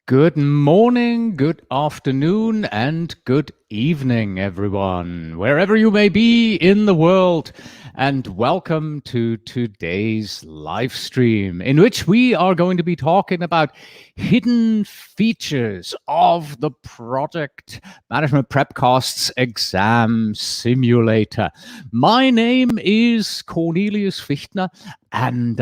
Good morning, good afternoon, and good evening, everyone, wherever you may be in the world. And welcome to today's live stream, in which we are going to be talking about hidden features of the Project Management PrepCast's Exam Simulator. My name is Cornelius Fichtner. And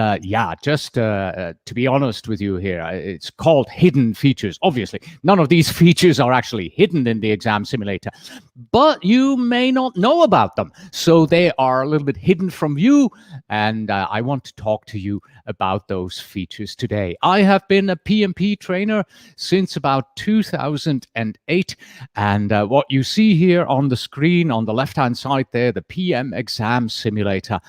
just to be honest with you here, it's called hidden features. Obviously, none of these features are actually hidden in the exam simulator, but you may not know about them. So they are a little bit hidden from you. And I want to talk to you about those features today. I have been a PMP trainer since about 2008. And what you see here on the screen on the left-hand side there, the PM Exam Simulator.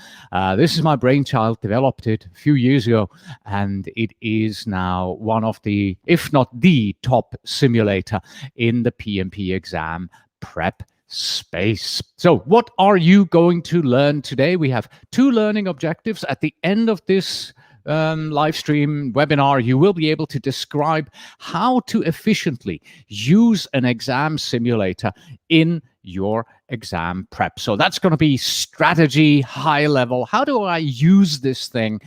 This is my brainchild. Developed it a few years ago, and it is now one of the, if not the top simulator in the PMP exam prep space. So what are you going to learn today? We have two learning objectives. At the end of this live stream webinar, you will be able to describe how to efficiently use an exam simulator in your exam prep. So that's going to be strategy, high level. How do I use this thing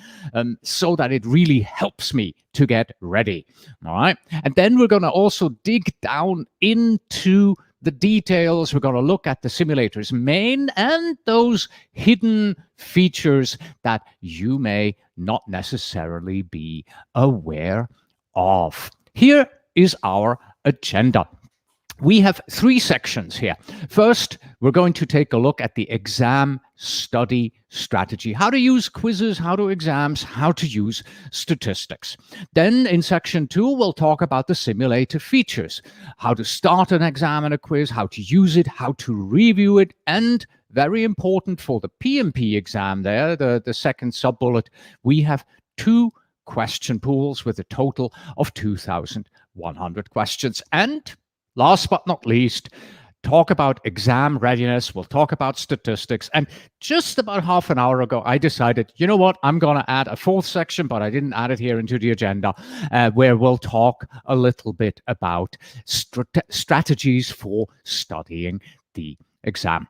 so that it really helps me to get ready? All right. And then we're going to also dig down into the details. We're going to look at the simulator's main and those hidden features that you may not necessarily be aware of. Here is our agenda. We have three sections here. First, we're going to take a look at the exam study strategy, how to use quizzes, how to exams, how to use statistics. Then in section 2, we'll talk about the simulator features, how to start an exam and a quiz, how to use it, how to review it, and very important for the PMP exam there, the second sub-bullet, we have 2 question pools with a total of 2,100 questions. And last but not least, talk about exam readiness. We'll talk about statistics. And just about half an hour ago, I decided, you know what, I'm going to add a 4th section, but I didn't add it here into the agenda, where we'll talk a little bit about strategies for studying the exam.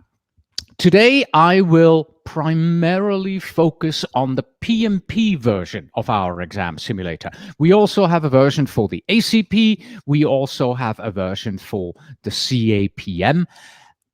Today, I will primarily focus on the PMP version of our exam simulator. We also have a version for the ACP. We also have a version for the CAPM.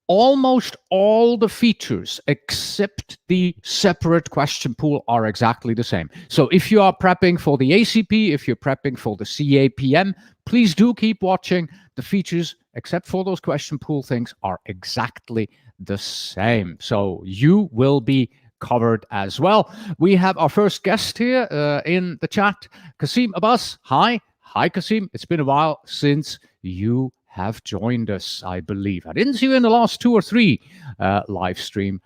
Almost all the features except the separate question pool are exactly the same. So if you are prepping for the ACP, if you're prepping for the CAPM, please do keep watching. The features, except for those question pool things, are exactly the same. So you will be covered as well. We have our first guest here in the chat, Kasim Abbas. Hi. Hi, Kasim. It's been a while since you have joined us, I believe. I didn't see you in the last 2 or 3 live stream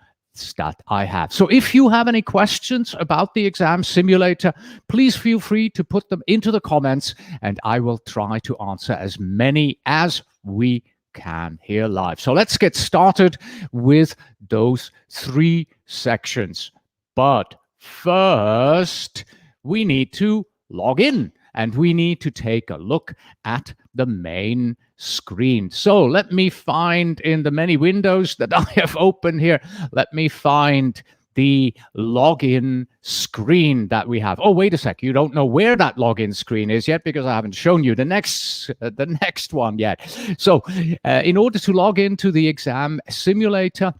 that I have. So if you have any questions about the exam simulator, please feel free to put them into the comments, and I will try to answer as many as we can here live. So let's get started with those 3 sections. But first, we need to log in, and we need to take a look at the main screen. So let me find, in the many windows that I have open here, let me find the login screen that we have. Oh, wait a sec. You don't know where that login screen is yet because I haven't shown you the next one yet. So in order to log into the exam simulator,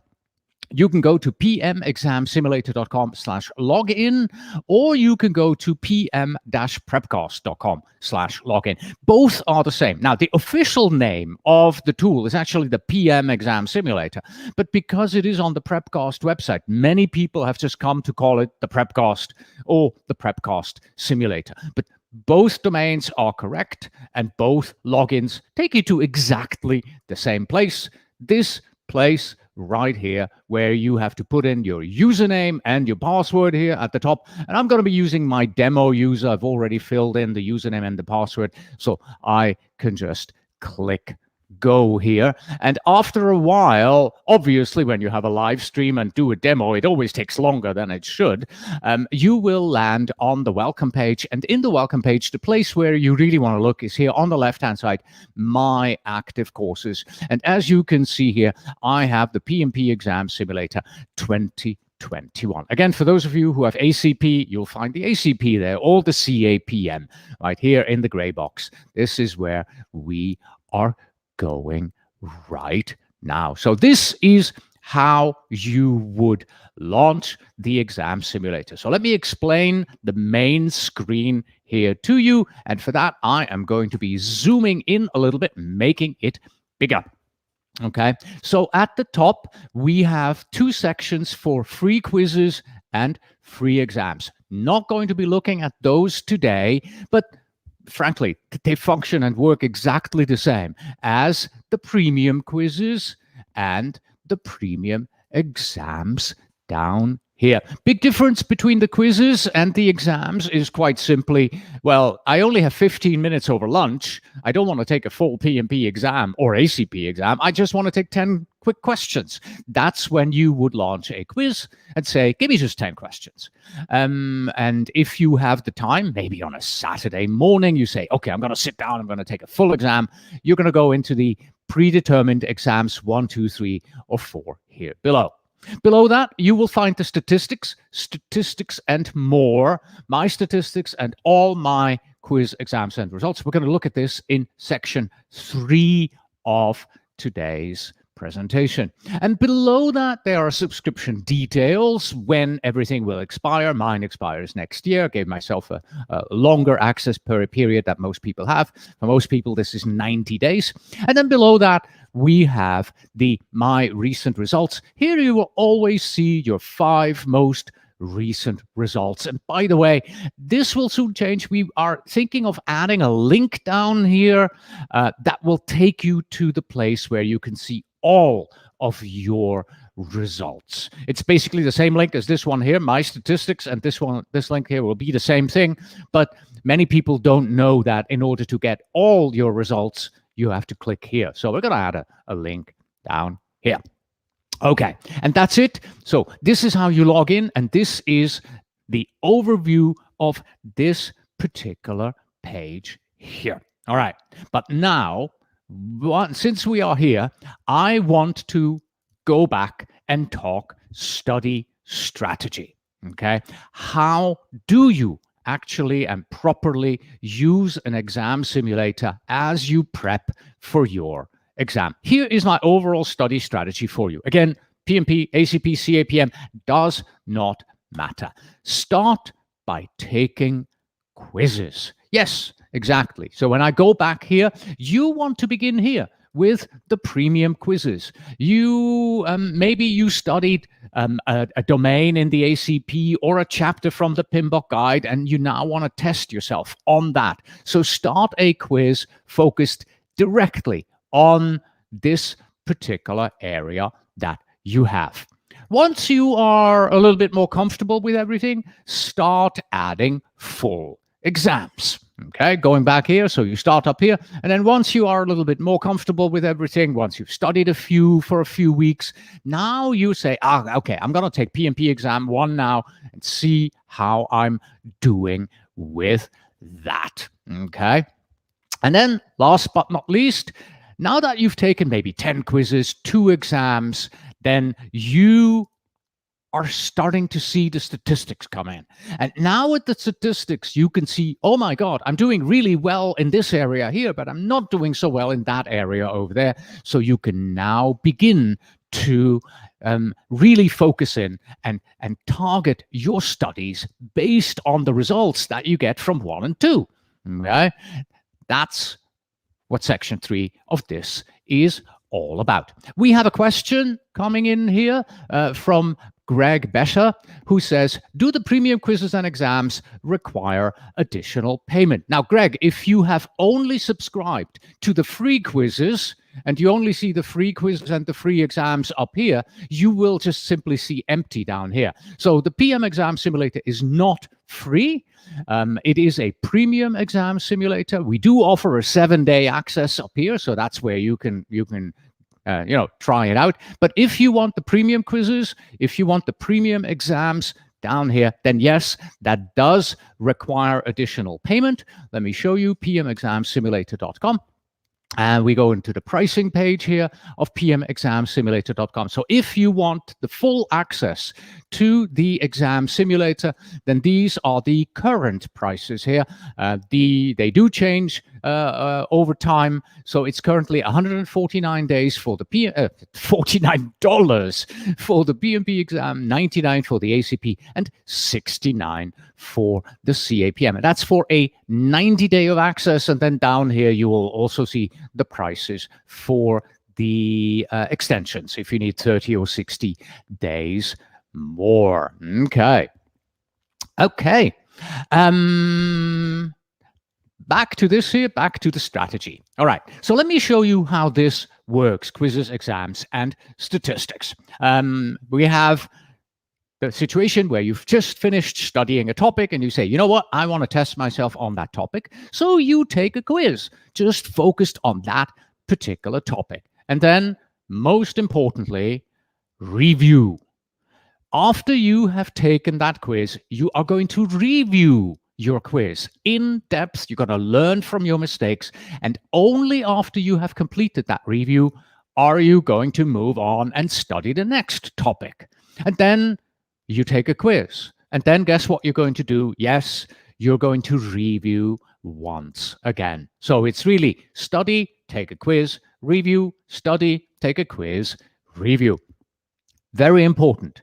you can go to pmexamsimulator.com/login, or you can go to pm-prepcast.com/login. Both are the same. Now, the official name of the tool is actually the PM Exam Simulator, but because it is on the PrepCast website, many people have just come to call it the PrepCast or the PrepCast Simulator. But both domains are correct, and both logins take you to exactly the same place. This place right here, where you have to put in your username and your password here at the top. And I'm going to be using my demo user. I've already filled in the username and the password, so I can just click go here. And after a while, obviously, when you have a live stream and do a demo, it always takes longer than it should. You will land on the welcome page. And in the welcome page, the place where you really want to look is here on the left-hand side, My Active Courses. And as you can see here, I have the PMP Exam Simulator 2021. Again, for those of you who have ACP, you'll find the ACP there, or the CAPM right here in the gray box. This is where we are going right now. So this is how you would launch the exam simulator. So let me explain the main screen here to you. And for that, I am going to be zooming in a little bit, making it bigger. Okay, so at the top, we have two sections for free quizzes and free exams. Not going to be looking at those today, but frankly, they function and work exactly the same as the premium quizzes and the premium exams down here. Big difference between the quizzes and the exams is quite simply, well, I only have 15 minutes over lunch. I don't want to take a full PMP exam or ACP exam. I just want to take 10 quick questions. That's when you would launch a quiz and say, give me just 10 questions. And if you have the time, maybe on a Saturday morning, you say, okay, I'm going to sit down, I'm going to take a full exam. You're going to go into the predetermined exams 1, 2, 3, or 4 here below. Below that, you will find the statistics and more, my statistics and all my quiz exams and results. We're going to look at this in section 3 of today's presentation. And below that, there are subscription details, when everything will expire. Mine expires next year. I gave myself a longer access period that most people have. For most people, this is 90 days. And then below that, we have the My Recent Results. Here you will always see your 5 most recent results. And by the way, this will soon change. We are thinking of adding a link down here that will take you to the place where you can see all of your results. It's basically the same link as this one here, my statistics, and this link here will be the same thing, but many people don't know that in order to get all your results, you have to click here. So we're going to add a link down here. Okay, and that's it. So this is how you log in, and this is the overview of this particular page here. All right, but now, since we are here, I want to go back and talk study strategy. Okay, how do you actually and properly use an exam simulator as you prep for your exam? Here is my overall study strategy for you. Again, PMP, ACP, CAPM does not matter. Start by taking quizzes. Yes, exactly. So when I go back here, you want to begin here with the premium quizzes. You maybe you studied a domain in the ACP or a chapter from the PMBOK guide, and you now want to test yourself on that. So start a quiz focused directly on this particular area that you have. Once you are a little bit more comfortable with everything, start adding full exams. Okay, going back here, so you start up here, and then once you are a little bit more comfortable with everything, once you've studied for a few weeks, now you say, okay, I'm going to take PMP exam 1 now and see how I'm doing with that. Okay, and then last but not least, now that you've taken maybe 10 quizzes, 2 exams, then you are starting to see the statistics come in. And now with the statistics, you can see, oh my God, I'm doing really well in this area here, but I'm not doing so well in that area over there. So you can now begin to really focus in and target your studies based on the results that you get from 1 and 2. Okay? That's what section 3 of this is all about. We have a question coming in here from Greg Besher, who says, do the premium quizzes and exams require additional payment? Now, Greg, if you have only subscribed to the free quizzes and you only see the free quizzes and the free exams up here, you will just simply see empty down here. So the PM Exam Simulator is not free. It is a premium exam simulator. We do offer a 7-day access up here, so that's where you can try it out. But if you want the premium quizzes, if you want the premium exams down here, then yes, that does require additional payment. Let me show you pmexamsimulator.com. And we go into the pricing page here of pmexamsimulator.com. So if you want the full access to the exam simulator, then these are the current prices here. They do change over time. So it's currently 149 days for the $49 for the PMP exam, 99 for the ACP, and 69 for the CAPM. And that's for a 90-day of access. And then down here, you will also see the prices for the extensions if you need 30 or 60 days more. Okay. Back to this here, back to the strategy. All right, so let me show you how this works, quizzes, exams, and statistics. We have the situation where you've just finished studying a topic and you say, you know what, I want to test myself on that topic. So you take a quiz just focused on that particular topic. And then, most importantly, review. After you have taken that quiz, you are going to review your quiz in depth. You're going to learn from your mistakes. And only after you have completed that review are you going to move on and study the next topic. And then you take a quiz. And then guess what you're going to do? Yes, you're going to review once again. So it's really study, take a quiz, review, study, take a quiz, review. Very important.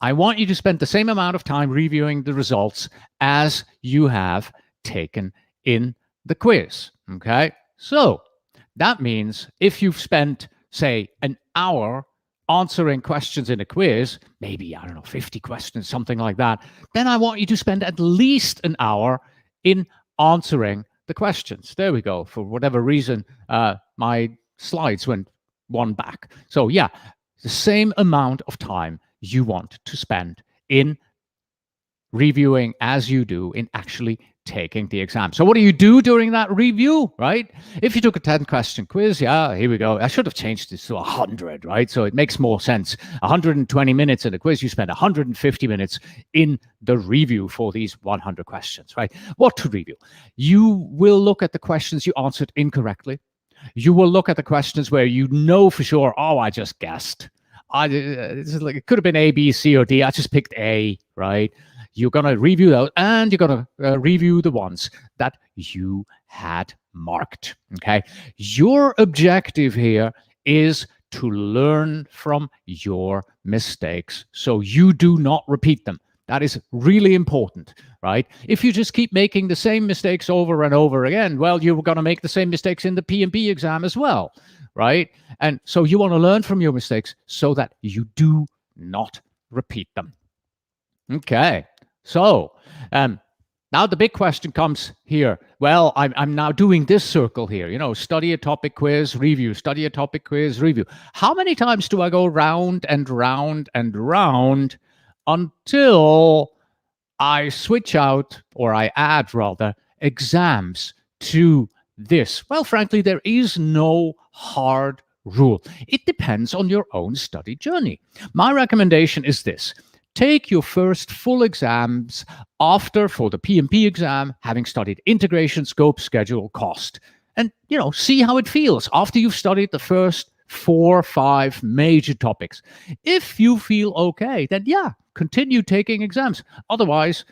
I want you to spend the same amount of time reviewing the results as you have taken in the quiz. Okay? So that means if you've spent, say, an hour answering questions in a quiz, maybe, 50 questions, something like that, then I want you to spend at least an hour in answering the questions. There we go. For whatever reason, my slides went one back. So yeah, the same amount of time you want to spend in reviewing as you do in actually taking the exam. So what do you do during that review, right? If you took a 10-question quiz, yeah, here we go. I should have changed this to 100, right? So it makes more sense. 120 minutes in a quiz, you spend 150 minutes in the review for these 100 questions, right? What to review? You will look at the questions you answered incorrectly. You will look at the questions where you know for sure, oh, I just guessed. It could have been A, B, C, or D. I just picked A, right? You're going to review those, and you're going to review the ones that you had marked, okay? Your objective here is to learn from your mistakes so you do not repeat them. That is really important, right? If you just keep making the same mistakes over and over again, well, you're going to make the same mistakes in the PMP exam as well, right? And so you want to learn from your mistakes so that you do not repeat them. Okay, so now the big question comes here. Well, I'm now doing this circle here, study a topic quiz, review, study a topic quiz, review. How many times do I go round and round and round until I switch out, or I add rather, exams to this? Well, frankly, there is no hard rule. It depends on your own study journey. My recommendation is this. Take your first full exams for the PMP exam, having studied integration, scope, schedule, cost. And, see how it feels after you've studied the first 4 or 5 major topics. If you feel okay, then yeah, continue taking exams. Otherwise,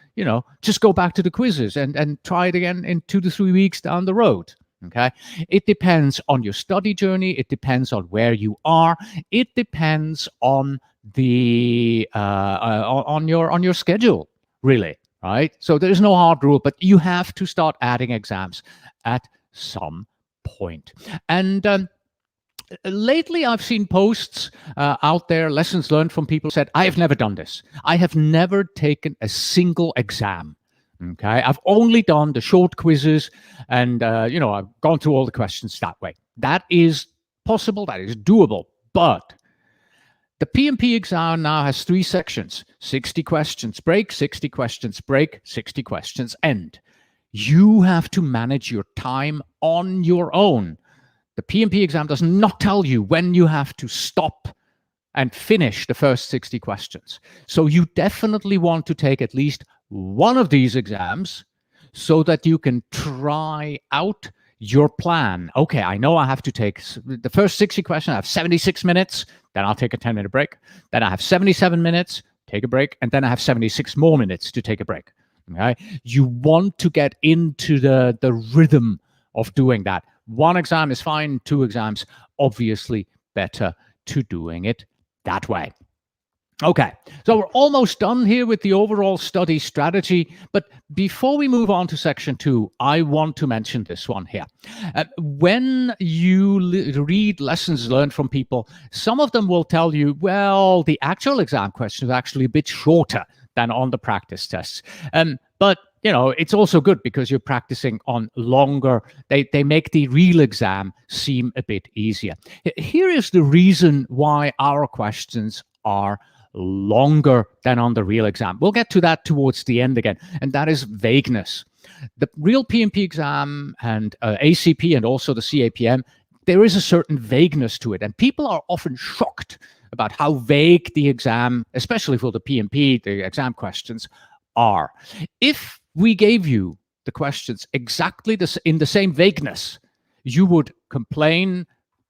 just go back to the quizzes and try it again in 2 to 3 weeks down the road. Okay, it depends on your study journey. It depends on where you are. It depends on the on your schedule, really, right? So there is no hard rule, but you have to start adding exams at some point. And lately, I've seen posts out there, lessons learned from people said, I have never done this. I have never taken a single exam. Okay, I've only done the short quizzes, and I've gone through all the questions that way. That is possible, that is doable. But the PMP exam now has 3 sections: 60 questions break, 60 questions break, 60 questions end. You have to manage your time on your own. The PMP exam does not tell you when you have to stop and finish the first 60 questions. So you definitely want to take at least one of these exams so that you can try out your plan. Okay, I know I have to take the first 60 questions. I have 76 minutes. Then I'll take a 10-minute break. Then I have 77 minutes, take a break. And then I have 76 more minutes to take a break. Okay? You want to get into the rhythm of doing that. 1 exam is fine. 2 exams, obviously better to doing it that way. Okay, so we're almost done here with the overall study strategy, but before we move on to section 2, I want to mention this one here. When you read lessons learned from people, some of them will tell you, well, the actual exam question is actually a bit shorter than on the practice tests. But you know, it's also good because you're practicing on longer. They make the real exam seem a bit easier. Here is the reason why our questions are longer than on the real exam. We'll get to that towards the end again, and that is vagueness. The real PMP exam and ACP and also the CAPM, there is a certain vagueness to it, and people are often shocked about how vague the exam, especially for the PMP, the exam questions, are. If we gave you the questions exactly in the same vagueness, you would complain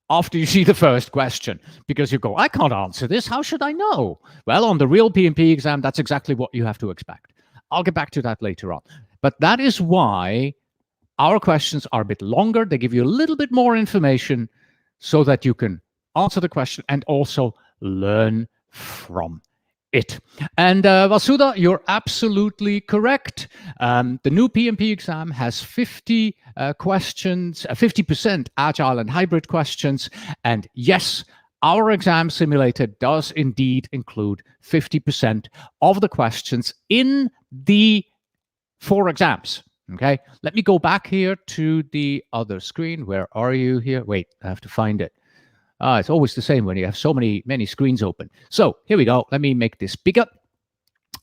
after you see the first question, because you go, I can't answer this. How should I know? Well, on the real PMP exam, that's exactly what you have to expect. I'll get back to that later on. But that is why our questions are a bit longer. They give you a little bit more information so that you can answer the question and also learn from it. And Vasudha, you're absolutely correct. The new PMP exam has 50 questions, 50% agile and hybrid questions. And yes, our exam simulator does indeed include 50% of the questions in the 4 exams. Okay, let me go back here to the other screen. Where are you here? Wait, I have to find it. It's always the same when you have so many screens open. So here we go. Let me make this bigger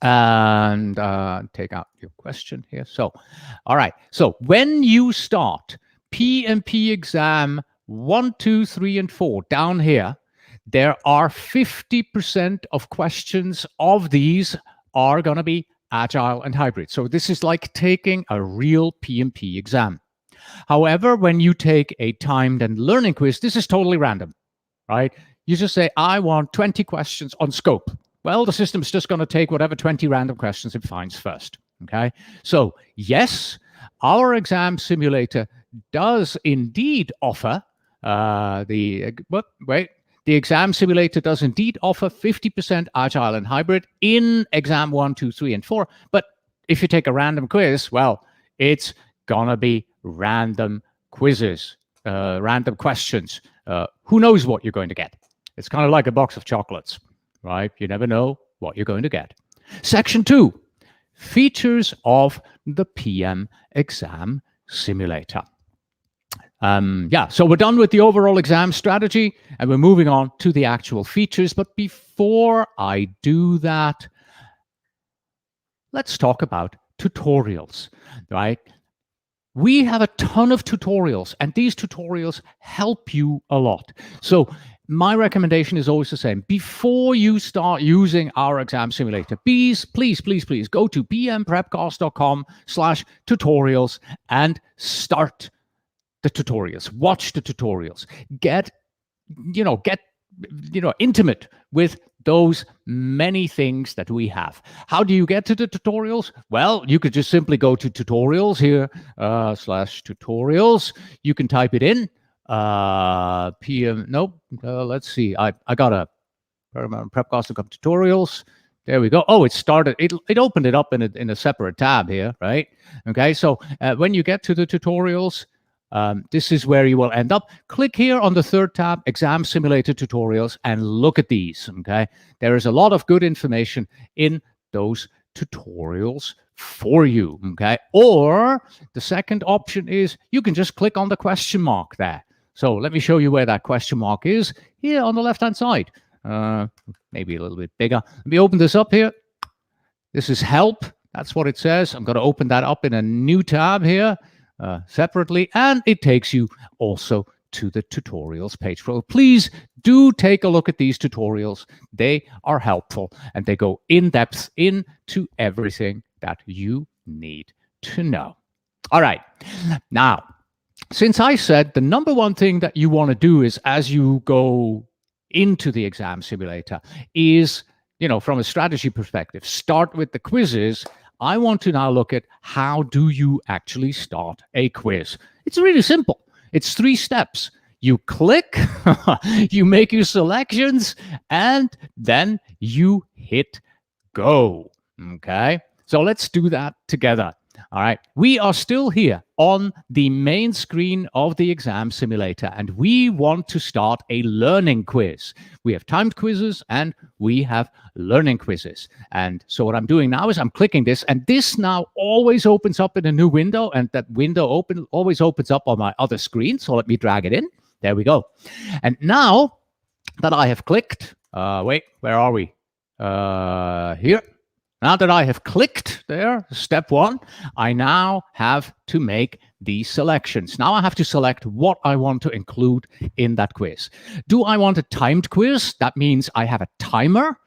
and take out your question here. So, all right. So when you start PMP exam 1, 2, 3, and 4 down here, there are 50% of questions of these are going to be agile and hybrid. So this is like taking a real PMP exam. However, when you take a timed and learning quiz, this is totally random. Right? You just say, I want 20 questions on scope. Well, the system is just going to take whatever 20 random questions it finds first. Okay? So, yes, our exam simulator does indeed offer the exam simulator does indeed offer 50% agile and hybrid in exam 1, 2, 3, and 4. But if you take a random quiz, well, it's going to be random quizzes, random questions. Who knows what you're going to get? It's kind of like a box of chocolates, right? You never know what you're going to get. Section 2, features of the PM exam simulator. So we're done with the overall exam strategy, and we're moving on to the actual features. But before I do that, let's talk about tutorials, right? We have a ton of tutorials, and these tutorials help you a lot. So my recommendation is always the same. Before you start using our exam simulator, please go to pmprepcast.com/tutorials and start the tutorials. Watch the tutorials. Get intimate with those many things that we have. How do you get to the tutorials? Well, you could just simply go to tutorials here, /tutorials. You can type it in. Let's see. I got a PrepCast tutorials. There we go. Oh, it started. It opened it up in a separate tab here, right? Okay. So when you get to the tutorials, this is where you will end up. Click here on the 3rd tab, Exam Simulator Tutorials, and look at these, okay? There is a lot of good information in those tutorials for you, okay? Or the second option is you can just click on the question mark there. So let me show you where that question mark is here on the left-hand side. Maybe a little bit bigger. Let me open this up here. This is help. That's what it says. I'm going to open that up in a new tab here separately, and it takes you also to the tutorials page. So please do take a look at these tutorials. They are helpful, and they go in depth into everything that you need to know. All right. Now, since I said the number one thing that you want to do is as you go into the exam simulator is, from a strategy perspective, start with the quizzes. I want to now look at how do you actually start a quiz. It's really simple. It's 3 steps. You click, you make your selections, and then you hit go. Okay? So let's do that together. All right, we are still here on the main screen of the exam simulator, and we want to start a learning quiz. We have timed quizzes and we have learning quizzes. And so what I'm doing now is I'm clicking this, and this now always opens up in a new window, and that window always opens up on my other screen. So let me drag it in. There we go. And now that I have clicked, wait, where are we? Here. Now that I have clicked there, step 1, I now have to make these selections. Now I have to select what I want to include in that quiz. Do I want a timed quiz? That means I have a timer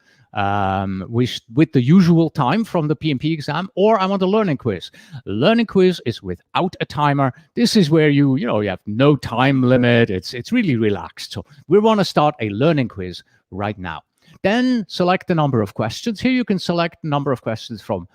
with the usual time from the PMP exam, or I want a learning quiz. Learning quiz is without a timer. This is where you have no time limit. It's really relaxed. So we want to start a learning quiz right now. Then select the number of questions. Here you can select the number of questions from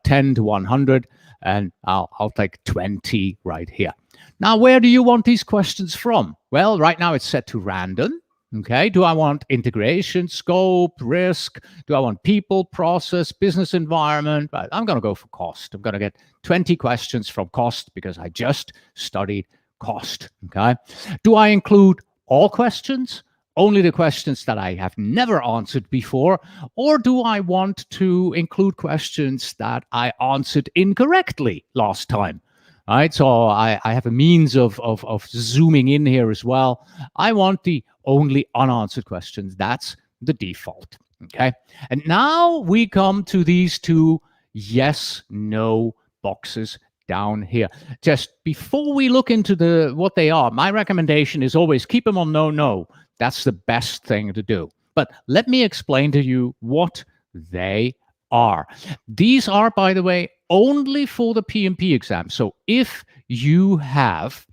10 to 100, and I'll take 20 right here. Now, where do you want these questions from? Well, right now it's set to random. Okay, do I want integration, scope, risk? Do I want people, process, business environment? I'm going to go for cost. I'm going to get 20 questions from cost because I just studied cost. Okay, do I include all questions? Only the questions that I have never answered before, or do I want to include questions that I answered incorrectly last time? All right, so I have a means of zooming in here as well. I want the only unanswered questions. That's the default. Okay, and now we come to these 2 yes/no boxes down here. Just before we look into what they are, my recommendation is always keep them on no. That's the best thing to do. But let me explain to you what they are. These are, by the way, only for the PMP exam. So if you have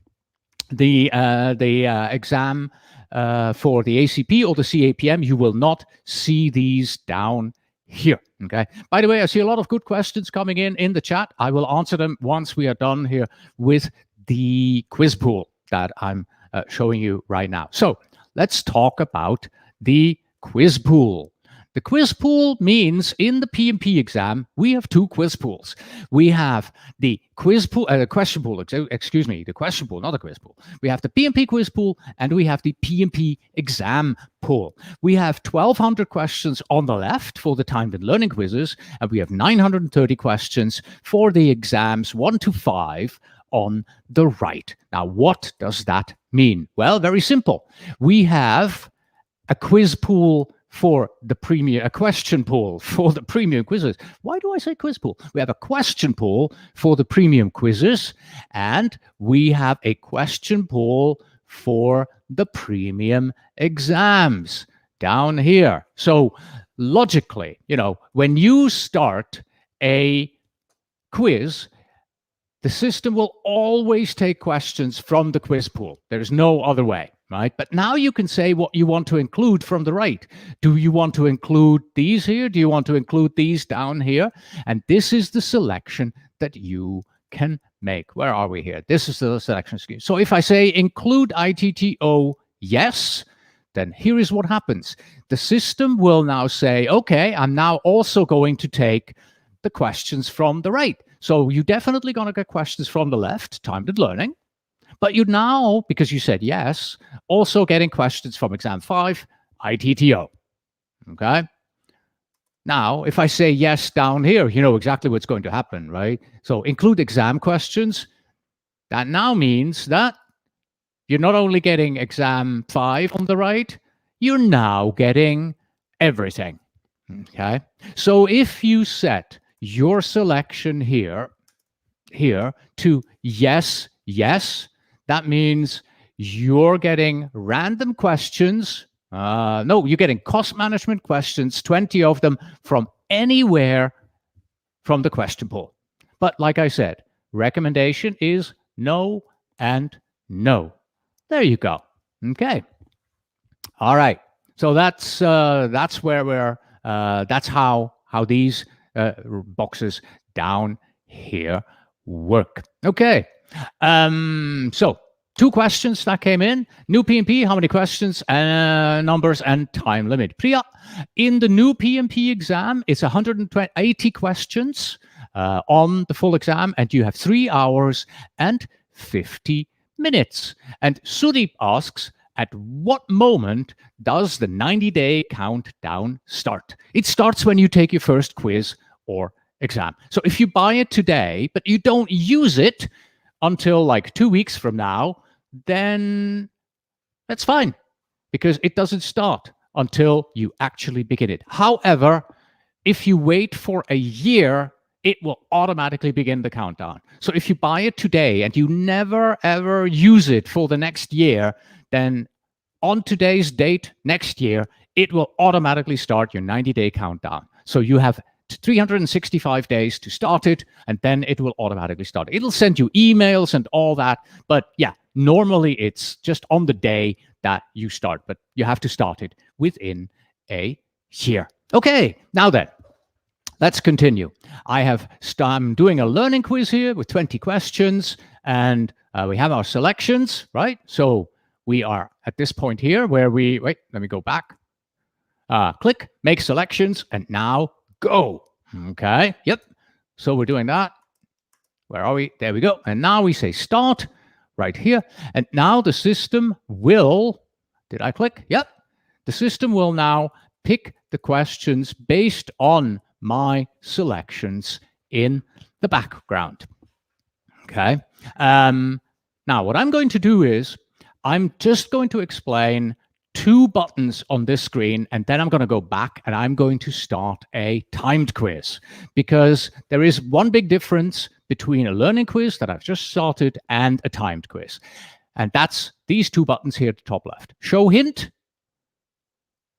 the exam for the ACP or the CAPM, you will not see these down here. Okay. By the way, I see a lot of good questions coming in the chat. I will answer them once we are done here with the quiz pool that I'm showing you right now. So let's talk about the quiz pool. The quiz pool means in the PMP exam, we have 2 quiz pools. We have the quiz pool, question pool, excuse me, the question pool, not the quiz pool. We have the PMP quiz pool and we have the PMP exam pool. We have 1,200 questions on the left for the timed and learning quizzes, and we have 930 questions for the exams 1 to 5 on the right. Now, what does that mean? Well, very simple. We have a quiz pool for the premium, a question pool for the premium quizzes. Why do I say quiz pool? We have a question pool for the premium quizzes, and we have a question pool for the premium exams down here. So logically, when you start a quiz, the system will always take questions from the quiz pool. There's no other way, right? But now you can say what you want to include from the right. Do you want to include these here? Do you want to include these down here? And this is the selection that you can make. Where are we here? This is the selection scheme. So if I say include ITTO, yes, then here is what happens. The system will now say, okay, I'm now also going to take the questions from the right. So you're definitely going to get questions from the left, timed and learning. But you now, because you said yes, also getting questions from exam 5, ITTO. Okay? Now, if I say yes down here, you know exactly what's going to happen, right? So include exam questions. That now means that You're not only getting exam 5 on the right, you're now getting everything. Okay. So if you set your selection here to yes, yes, that means you're getting random questions. No, you're getting cost management questions, 20 of them from anywhere from the question pool. But like I said, recommendation is no and no. There you go. Okay. All right. So that's where we're that's how these boxes down here work. Okay. So 2 questions that came in. New PMP, how many questions, numbers, and time limit? Priya, in the new PMP exam, it's 180 questions on the full exam, and you have 3 hours and 50 minutes. And Sudeep asks, at what moment does the 90-day countdown start? It starts when you take your first quiz or exam. So if you buy it today, but you don't use it until like 2 weeks from now, then that's fine, because it doesn't start until you actually begin it. However, if you wait for a year, it will automatically begin the countdown. So if you buy it today and you never ever use it for the next year, then on today's date next year, it will automatically start your 90-day countdown. So you have 365 days to start it, and then it will automatically start. It'll send you emails and all that. But yeah, normally it's just on the day that you start, but you have to start it within a year. Okay, now then, let's continue. I'm doing a learning quiz here with 20 questions, and we have our selections, right? So we are at this point here where let me go back. Click, make selections, and now go. Okay, yep. So we're doing that. Where are we? There we go. And now we say start right here. And now the system will, did I click? Yep. The system will now pick the questions based on my selections in the background. Okay. Now what I'm going to do is I'm just going to explain 2 buttons on this screen, and then I'm going to go back and I'm going to start a timed quiz, because there is one big difference between a learning quiz that I've just started and a timed quiz. And that's these 2 buttons here at the top left. Show hint.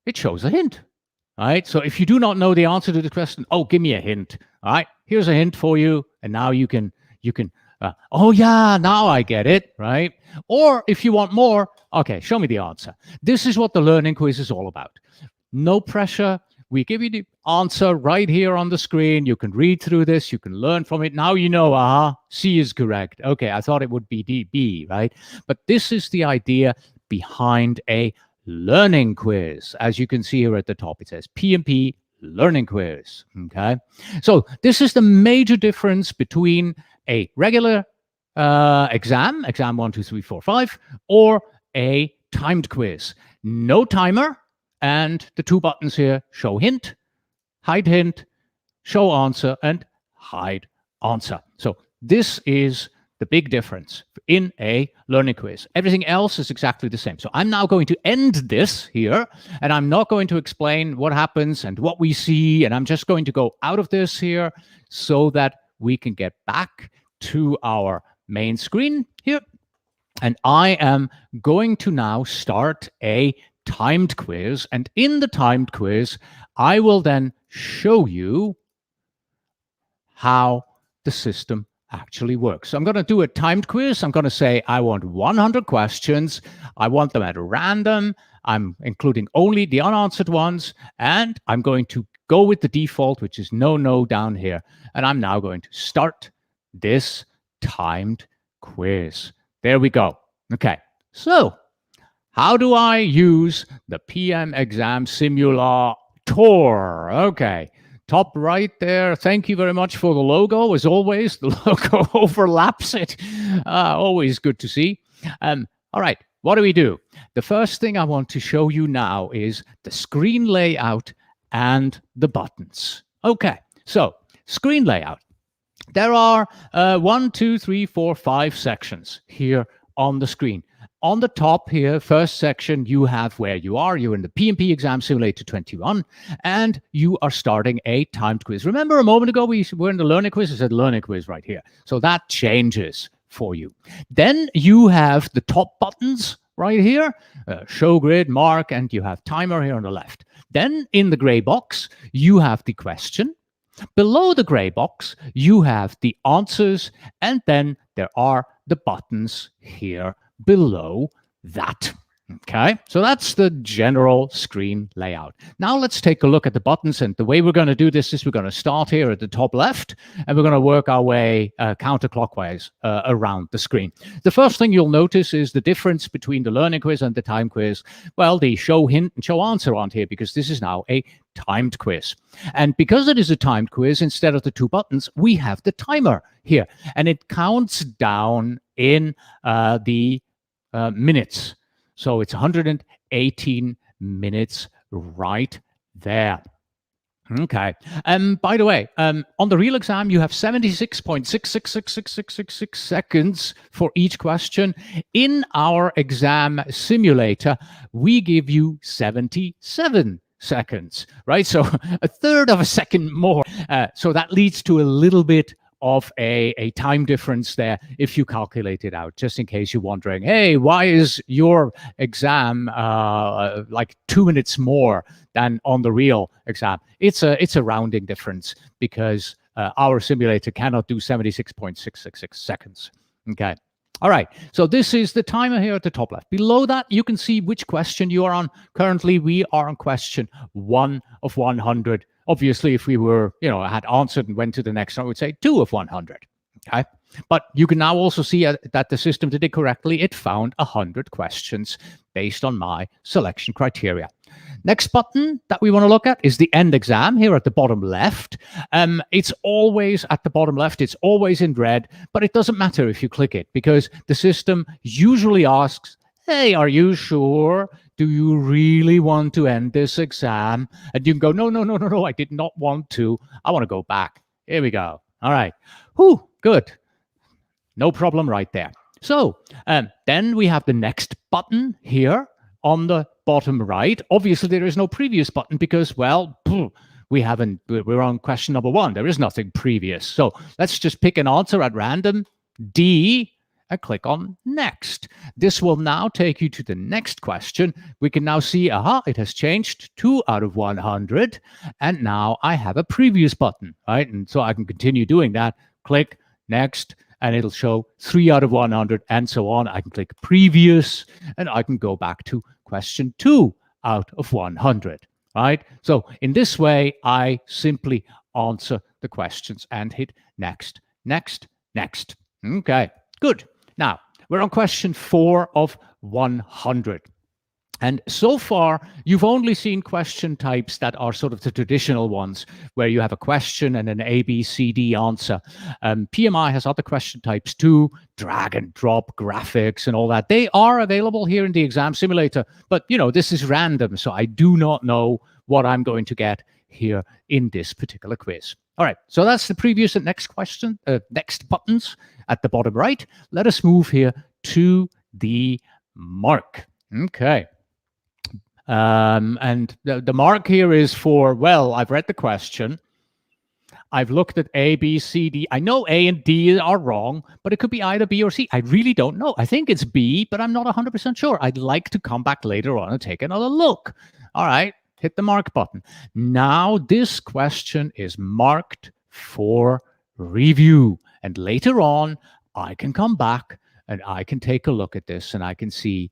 It shows a hint. All right. So if you do not know the answer to the question, oh, give me a hint. All right. Here's a hint for you. And now you can oh yeah, now I get it, right? Or if you want more, okay, show me the answer. This is what the learning quiz is all about. No pressure. We give you the answer right here on the screen. You can read through this. You can learn from it. Now you know, C is correct. Okay, I thought it would be B, right? But this is the idea behind a learning quiz. As you can see here at the top, it says PMP learning quiz. Okay, so this is the major difference between a regular exam 1, 2, 3, 4, 5, or a timed quiz. No timer, and the 2 buttons here, show hint, hide hint, show answer, and hide answer. So this is the big difference in a learning quiz. Everything else is exactly the same. So I'm now going to end this here, and I'm not going to explain what happens and what we see, and I'm just going to go out of this here so that we can get back to our main screen here. And I am going to now start a timed quiz. And in the timed quiz, I will then show you how the system actually works. So I'm going to do a timed quiz. I'm going to say I want 100 questions. I want them at random. I'm including only the unanswered ones. And I'm going to go with the default, which is no down here. And I'm now going to start this timed quiz. There we go. Okay, so how do I use the PM Exam Simulator? Okay, top right there. Thank you very much for the logo. As always, the logo overlaps it. Always good to see. All right, what do we do? The first thing I want to show you now is the screen layout and the buttons. Okay, so screen layout. There are 1, 2, 3, 4, 5 sections here on the screen. on the top here, first section, you have where you are. You're in the PMP Exam Simulator 21, and you are starting a timed quiz. Remember a moment ago we were in the learning quiz? It said learning quiz right here. So that changes for you. Then you have the top buttons right here, show grid, mark, and you have timer here on the left. Then in the gray box, you have the question. Below the gray box, you have the answers, and then there are the buttons here below that. Okay, so that's the general screen layout. Now let's take a look at the buttons, and the way we're going to do this is we're going to start here at the top left, and we're going to work our way counterclockwise around the screen. The first thing you'll notice is the difference between the learning quiz and the time quiz. Well, the show hint and show answer aren't here because this is now a timed quiz. And because it is a timed quiz, instead of the two buttons, we have the timer here, and it counts down in the minutes. So it's 118 minutes right there. Okay. By the way, on the real exam, you have 76.666666 seconds for each question. In our exam simulator, we give you 77 seconds, right? So a third of a second more. So that leads to a little bit of a time difference there if you calculate it out, just in case you're wondering, hey, why is your exam like 2 minutes more than on the real exam? It's a rounding difference because our simulator cannot do 76.666 seconds. Okay. All right, so this is the timer here at the top left. Below that, you can see which question you are on. Currently, we are on question 1 of 100. Obviously, if we were, had answered and went to the next one, I would say 2 of 100. Okay, but you can now also see that the system did it correctly. It found 100 questions based on my selection criteria. Next button that we want to look at is the end exam here at the bottom left. It's always at the bottom left. It's always in red, but it doesn't matter if you click it because the system usually asks, hey, are you sure? Do you really want to end this exam? And you can go, no, I did not want to. I want to go back. Here we go. All right. Whew, good. No problem right there. So then we have the next button here on the bottom right. Obviously, there is no previous button because, well, we're on question number 1. There is nothing previous. So let's just pick an answer at random, D, and click on next. This will now take you to the next question. We can now see, it has changed 2 out of 100. And now I have a previous button, right? And so I can continue doing that. Click next, and it'll show 3 out of 100 and so on. I can click previous, and I can go back to question 2 out of 100, right? So in this way, I simply answer the questions and hit next, next, next. Okay, good. Now, we're on question 4 of 100. And so far, you've only seen question types that are sort of the traditional ones, where you have a question and an A, B, C, D answer. PMI has other question types too, drag and drop graphics and all that. They are available here in the exam simulator, but this is random, so I do not know what I'm going to get here in this particular quiz. All right, so that's the previous and next question, next buttons at the bottom right. Let us move here to the mark. Okay. And the mark here is for, well, I've read the question. I've looked at A, B, C, D. I know A and D are wrong, but it could be either B or C. I really don't know. I think it's B, but I'm not 100% sure. I'd like to come back later on and take another look. All right, hit the mark button. Now this question is marked for review. And later on, I can come back and I can take a look at this and I can see,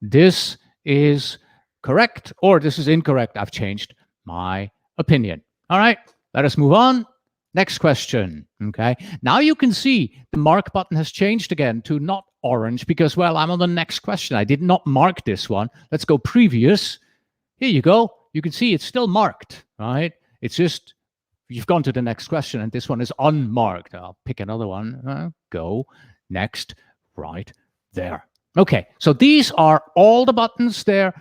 this is correct or this is incorrect. I've changed my opinion. All right, let us move on. Next question. Okay, now you can see the mark button has changed again to not orange because, well, I'm on the next question. I did not mark this one. Let's go previous. Here you go. You can see it's still marked, right? It's just you've gone to the next question and this one is unmarked. I'll pick another one. Go next right there. Okay, so these are all the buttons there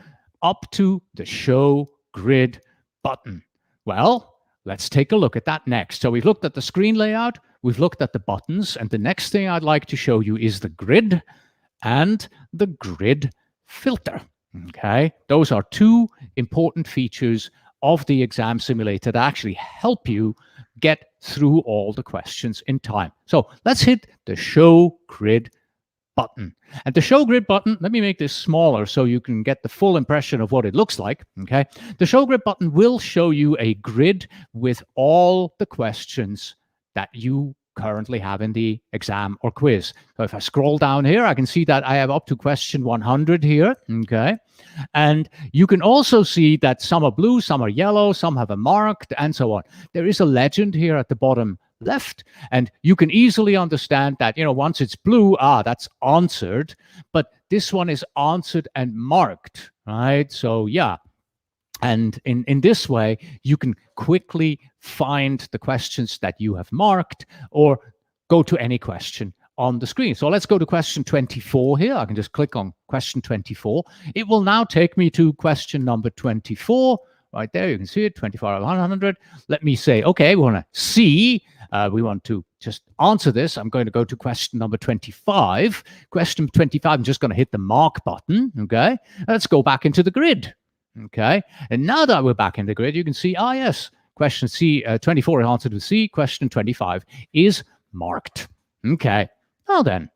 up to the show grid button. Well, let's take a look at that next. So we've looked at the screen layout, we've looked at the buttons, and the next thing I'd like to show you is the grid. and the grid filter. Okay, those are two important features of the exam simulator that actually help you get through all the questions in time. So let's hit the show grid button. And the show grid button, let me make this smaller so you can get the full impression of what it looks like. Okay, the show grid button will show you a grid with all the questions that you currently have in the exam or quiz. So if I scroll down here, I can see that I have up to question 100 here. Okay, and you can also see that some are blue, some are yellow, some have a marked, and so on. There is a legend here at the bottom left, and you can easily understand that, once it's blue, that's answered, but this one is answered and marked, right? So yeah, and in this way you can quickly find the questions that you have marked or go to any question on the screen. So let's go to question 24 here. I can just click on question 24. It will now take me to question number 24. Right there, you can see it, 24 out of 100. Let me say, okay, we want to see, we want to just answer this. I'm going to go to question number 25. Question 25, I'm just going to hit the mark button, okay? Let's go back into the grid, okay? And now that we're back in the grid, you can see, yes, question C, 24 is answered with C. Question 25 is marked, okay? Now then,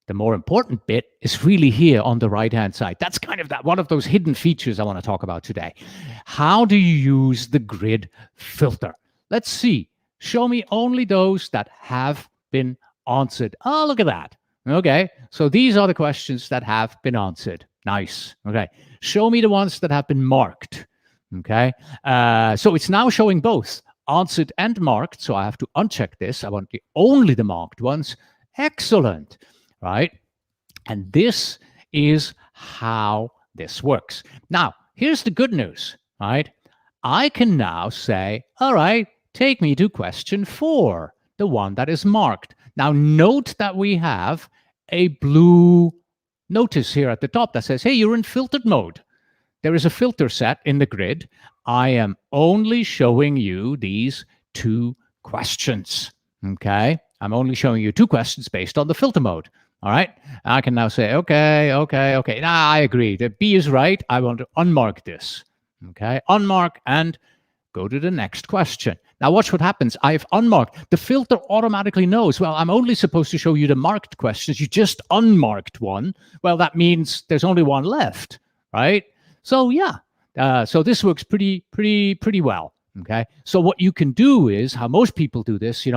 the more important bit is really here on the right-hand side. That's kind of one of those hidden features I want to talk about today. How do you use the grid filter? Let's see. Show me only those that have been answered. Oh, look at that. Okay, so these are the questions that have been answered. Nice. Okay, show me the ones that have been marked. Okay, so it's now showing both answered and marked. So I have to uncheck this. I want only the marked ones. Excellent. Right? And this is how this works. Now, here's the good news, right? I can now say, all right, take me to question 4, the one that is marked. Now, note that we have a blue notice here at the top that says, hey, you're in filtered mode. There is a filter set in the grid. I am only showing you these 2 questions, okay? I'm only showing you 2 questions based on the filter mode. All right, I can now say, okay. Now I agree. The B is right. I want to unmark this. Okay, unmark and go to the next question. Now watch what happens. I've unmarked. The filter automatically knows, well, I'm only supposed to show you the marked questions. You just unmarked one. Well, that means there's only one left, right? So yeah, so this works pretty well. Okay, so what you can do is how most people do this,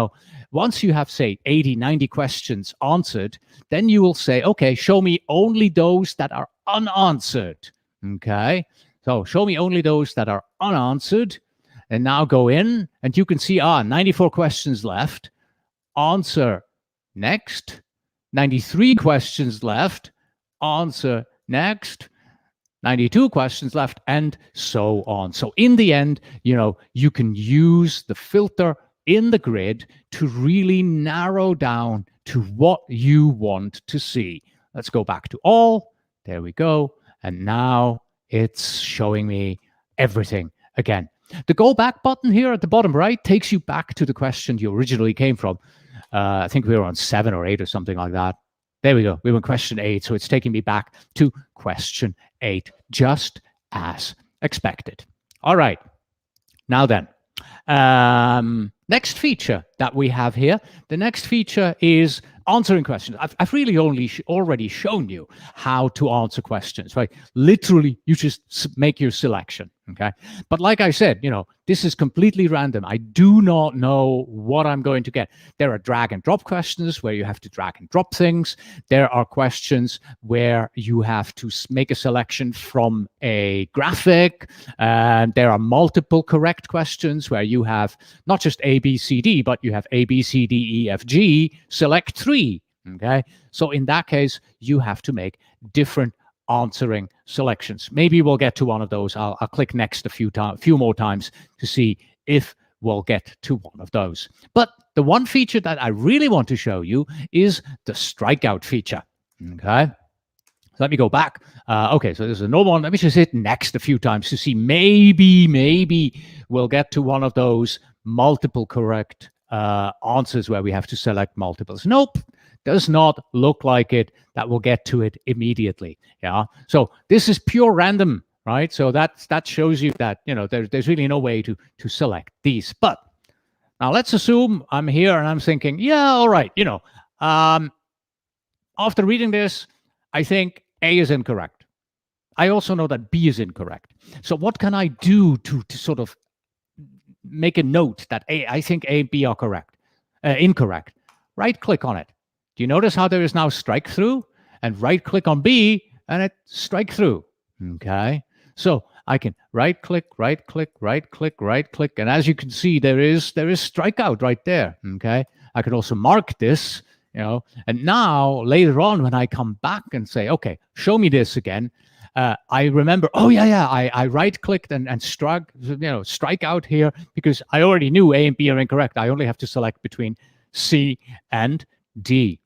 once you have, say, 80, 90 questions answered, then you will say, okay, show me only those that are unanswered. Okay, so show me only those that are unanswered. And now go in and you can see, 94 questions left. Answer next. 93 questions left. Answer next. 92 questions left, and so on. So in the end, you can use the filter in the grid to really narrow down to what you want to see. Let's go back to all. There we go. And now it's showing me everything again. The go back button here at the bottom right takes you back to the question you originally came from. I think we were on 7 or 8 or something like that. There we go. We were on question 8, so it's taking me back to question 8, just as expected. All right. Now then, next feature that we have here, the next feature is answering questions. I've really already shown you how to answer questions, right? Literally, you just make your selection, okay? But like I said, this is completely random. I do not know what I'm going to get. There are drag and drop questions where you have to drag and drop things. There are questions where you have to make a selection from a graphic. There are multiple correct questions where you have not just A, B, C, D, but you have A, B, C, D, E, F, G, select 3, okay? So in that case, you have to make different answering selections. Maybe we'll get to one of those. I'll click next a few more times to see if we'll get to one of those. But the one feature that I really want to show you is the strikeout feature. Okay. So let me go back. Okay, so there's a normal one. Let me just hit next a few times to see maybe we'll get to one of those multiple correct answers where we have to select multiples. Nope. does not look like it that will get to it immediately. Yeah. So this is pure random, right? So that shows you that, there's really no way to select these. But now let's assume I'm here and I'm thinking, yeah, all right, after reading this, I think A is incorrect. I also know that B is incorrect. So what can I do to sort of make a note that I think A and B are incorrect? Right-click on it. Do you notice how there is now strike through? And right-click on B, and it strike through. Okay. So I can right-click, right-click, right-click, right-click, and as you can see, there is strikeout right there. Okay. I could also mark this, and now later on when I come back and say, okay, show me this again, I remember, I right-clicked and strike out here because I already knew A and B are incorrect. I only have to select between C and D.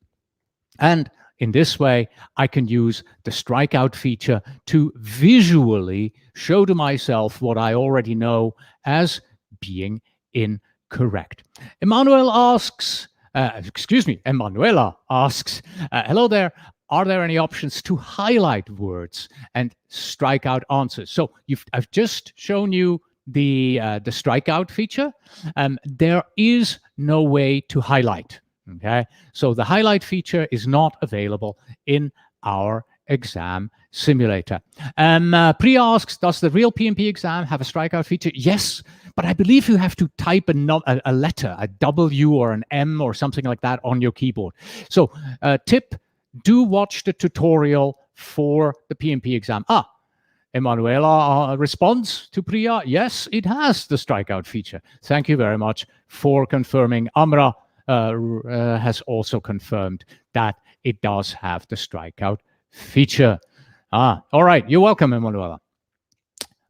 And in this way, I can use the strikeout feature to visually show to myself what I already know as being incorrect. Emanuela asks, hello there. Are there any options to highlight words and strike out answers? So I've just shown you the strikeout feature. There is no way to highlight. Okay, so the highlight feature is not available in our exam simulator. Priya asks, does the real PMP exam have a strikeout feature? Yes, but I believe you have to type a letter, a W or an M or something like that on your keyboard. So tip, do watch the tutorial for the PMP exam. Emanuela responds to Priya, yes, it has the strikeout feature. Thank you very much for confirming. Amra has also confirmed that it does have the strikeout feature. All right. You're welcome, Emanuela.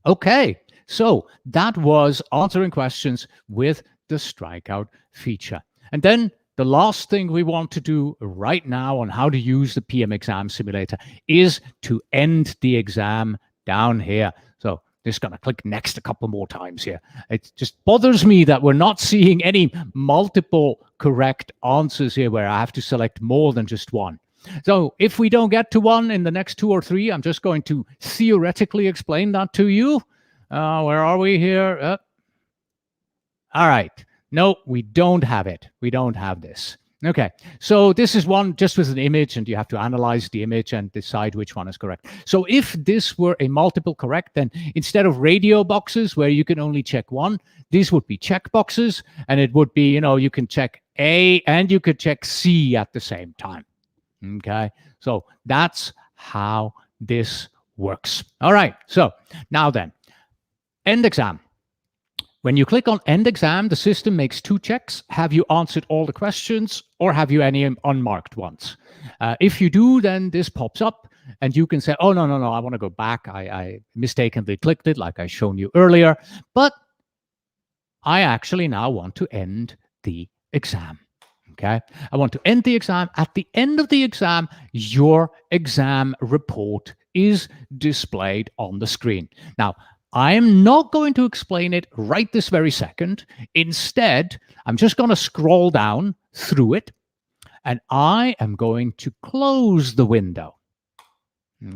Okay. So that was answering questions with the strikeout feature. And then the last thing we want to do right now on how to use the PM exam simulator is to end the exam down here. So just going to click next a couple more times here. It just bothers me that we're not seeing any multiple correct answers here where I have to select more than just one. So if we don't get to one in the next 2 or 3, I'm just going to theoretically explain that to you. Where are we here? All right. No, we don't have it. We don't have this. Okay, so this is one just with an image, and you have to analyze the image and decide which one is correct. So if this were a multiple correct, then instead of radio boxes where you can only check one, these would be check boxes, and it would be, you can check A and you could check C at the same time. Okay, so that's how this works. All right, so now then, end exam. When you click on End Exam, the system makes 2 checks. Have you answered all the questions, or have you any unmarked ones? If you do, then this pops up, and you can say, oh, no, I want to go back. I mistakenly clicked it, like I shown you earlier. But I actually now want to end the exam. Okay, I want to end the exam. At the end of the exam, your exam report is displayed on the screen. Now, I'm not going to explain it right this very second. Instead, I'm just going to scroll down through it, and I am going to close the window.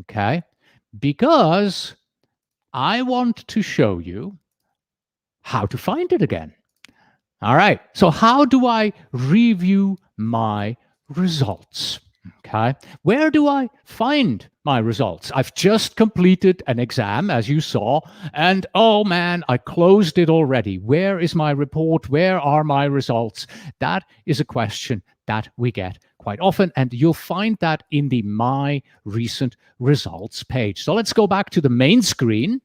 Okay, because I want to show you how to find it again. All right, so how do I review my results? Okay, where do I find my results? I've just completed an exam, as you saw, and oh man, I closed it already. Where is my report? Where are my results? That is a question that we get quite often, and you'll find that in the My Recent Results page. So let's go back to the main screen,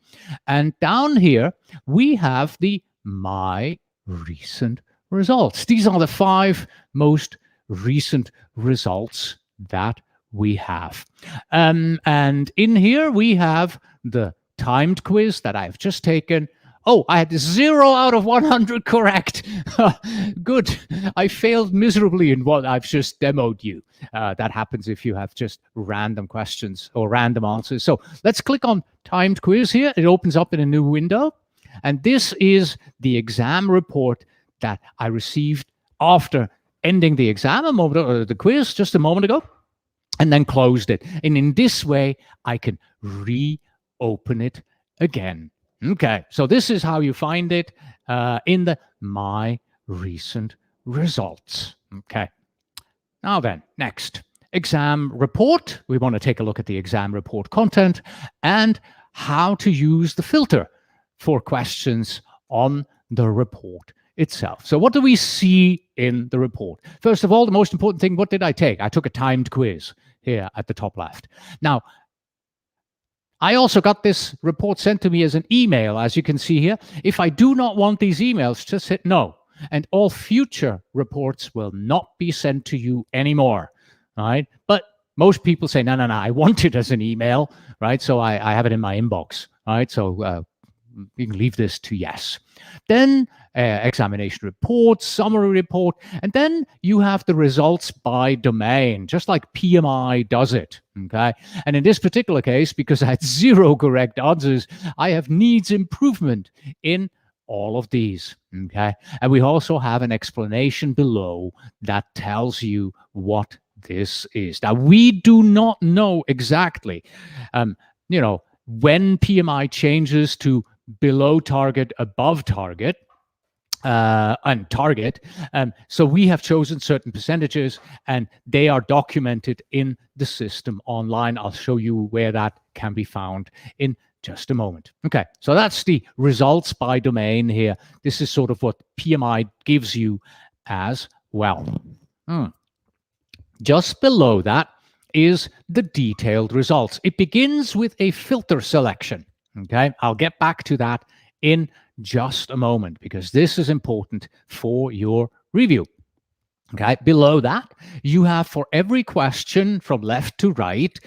and down here we have the My Recent Results. These are the 5 most recent results that we have. And in here we have the timed quiz that I've just taken. Oh, I had 0 out of 100 correct. Good. I failed miserably in what I've just demoed you. That happens if you have just random questions or random answers. So let's click on timed quiz here. It opens up in a new window. And this is the exam report that I received after ending the exam the quiz just a moment ago, and then closed it. And in this way, I can reopen it again. Okay, so this is how you find it in the My Recent Results. Okay, now then, next, exam report. We want to take a look at the exam report content and how to use the filter for questions on the report itself. So what do we see in the report? First of all, the most important thing, what did I take? I took a timed quiz here at the top left. Now, I also got this report sent to me as an email, as you can see here. If I do not want these emails, just hit no. And all future reports will not be sent to you anymore, right? But most people say, no, I want it as an email, right? So I have it in my inbox, right? So you can leave this to yes. Then examination report, summary report, and then you have the results by domain, just like PMI does it, okay? And in this particular case, because I had 0 correct answers, I have needs improvement in all of these, okay? And we also have an explanation below that tells you what this is. Now, we do not know exactly, when PMI changes to below target, above target, and target. So we have chosen certain percentages, and they are documented in the system online. I'll show you where that can be found in just a moment. Okay, so that's the results by domain here. This is sort of what PMI gives you as well. Just below that is the detailed results. It begins with a filter selection. Okay, I'll get back to that in just a moment because this is important for your review. Okay, below that, you have for every question from left to right,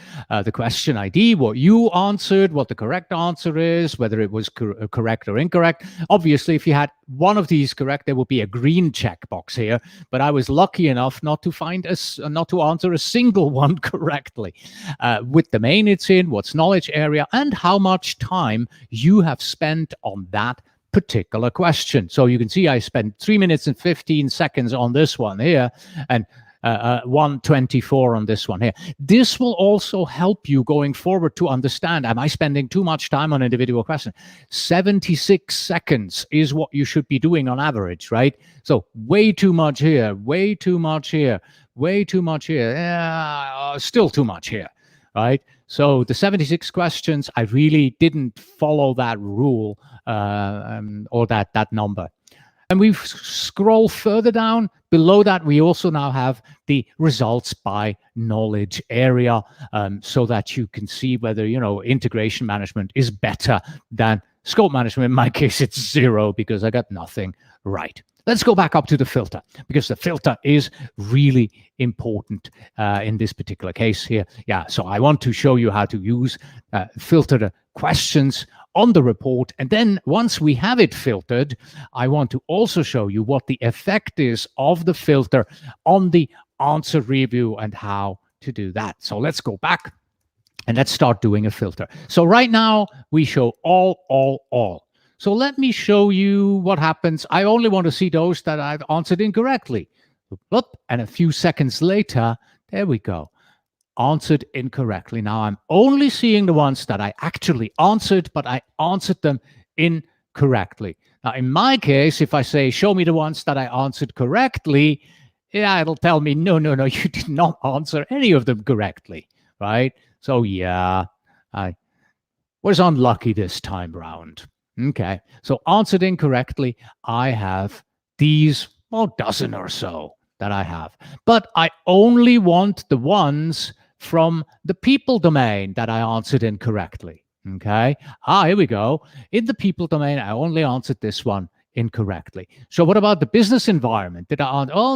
the question ID, what you answered, what the correct answer is, whether it was correct or incorrect. Obviously, if you had one of these correct, there would be a green checkbox here, but I was lucky enough not to answer a single one correctly. With the domain it's in, what's knowledge area, and how much time you have spent on that particular question. So you can see I spent 3 minutes and 15 seconds on this one here and 1:24 on this one here. This will also help you going forward to understand, am I spending too much time on individual question? 76 seconds is what you should be doing on average, right? So way too much here, way too much here, way too much here, still too much here, right? So the 76 questions, I really didn't follow that rule or that number. And we scroll further down. Below that, we also now have the results by knowledge area so that you can see whether, integration management is better than scope management. In my case, it's 0 because I got nothing right. Let's go back up to the filter because the filter is really important in this particular case here. Yeah, so I want to show you how to use filter the questions on the report. And then once we have it filtered, I want to also show you what the effect is of the filter on the answer review and how to do that. So let's go back and let's start doing a filter. So right now we show all. So let me show you what happens. I only want to see those that I've answered incorrectly. And a few seconds later, there we go. Answered incorrectly. Now I'm only seeing the ones that I actually answered, but I answered them incorrectly. Now in my case, if I say, show me the ones that I answered correctly, yeah, it'll tell me, no, you did not answer any of them correctly, right? So yeah, I was unlucky this time round. Okay, so answered incorrectly, I have these, dozen or so that I have. But I only want the ones from the people domain that I answered incorrectly. Okay, here we go. In the people domain, I only answered this one incorrectly. So what about the business environment? Did I answer? Oh,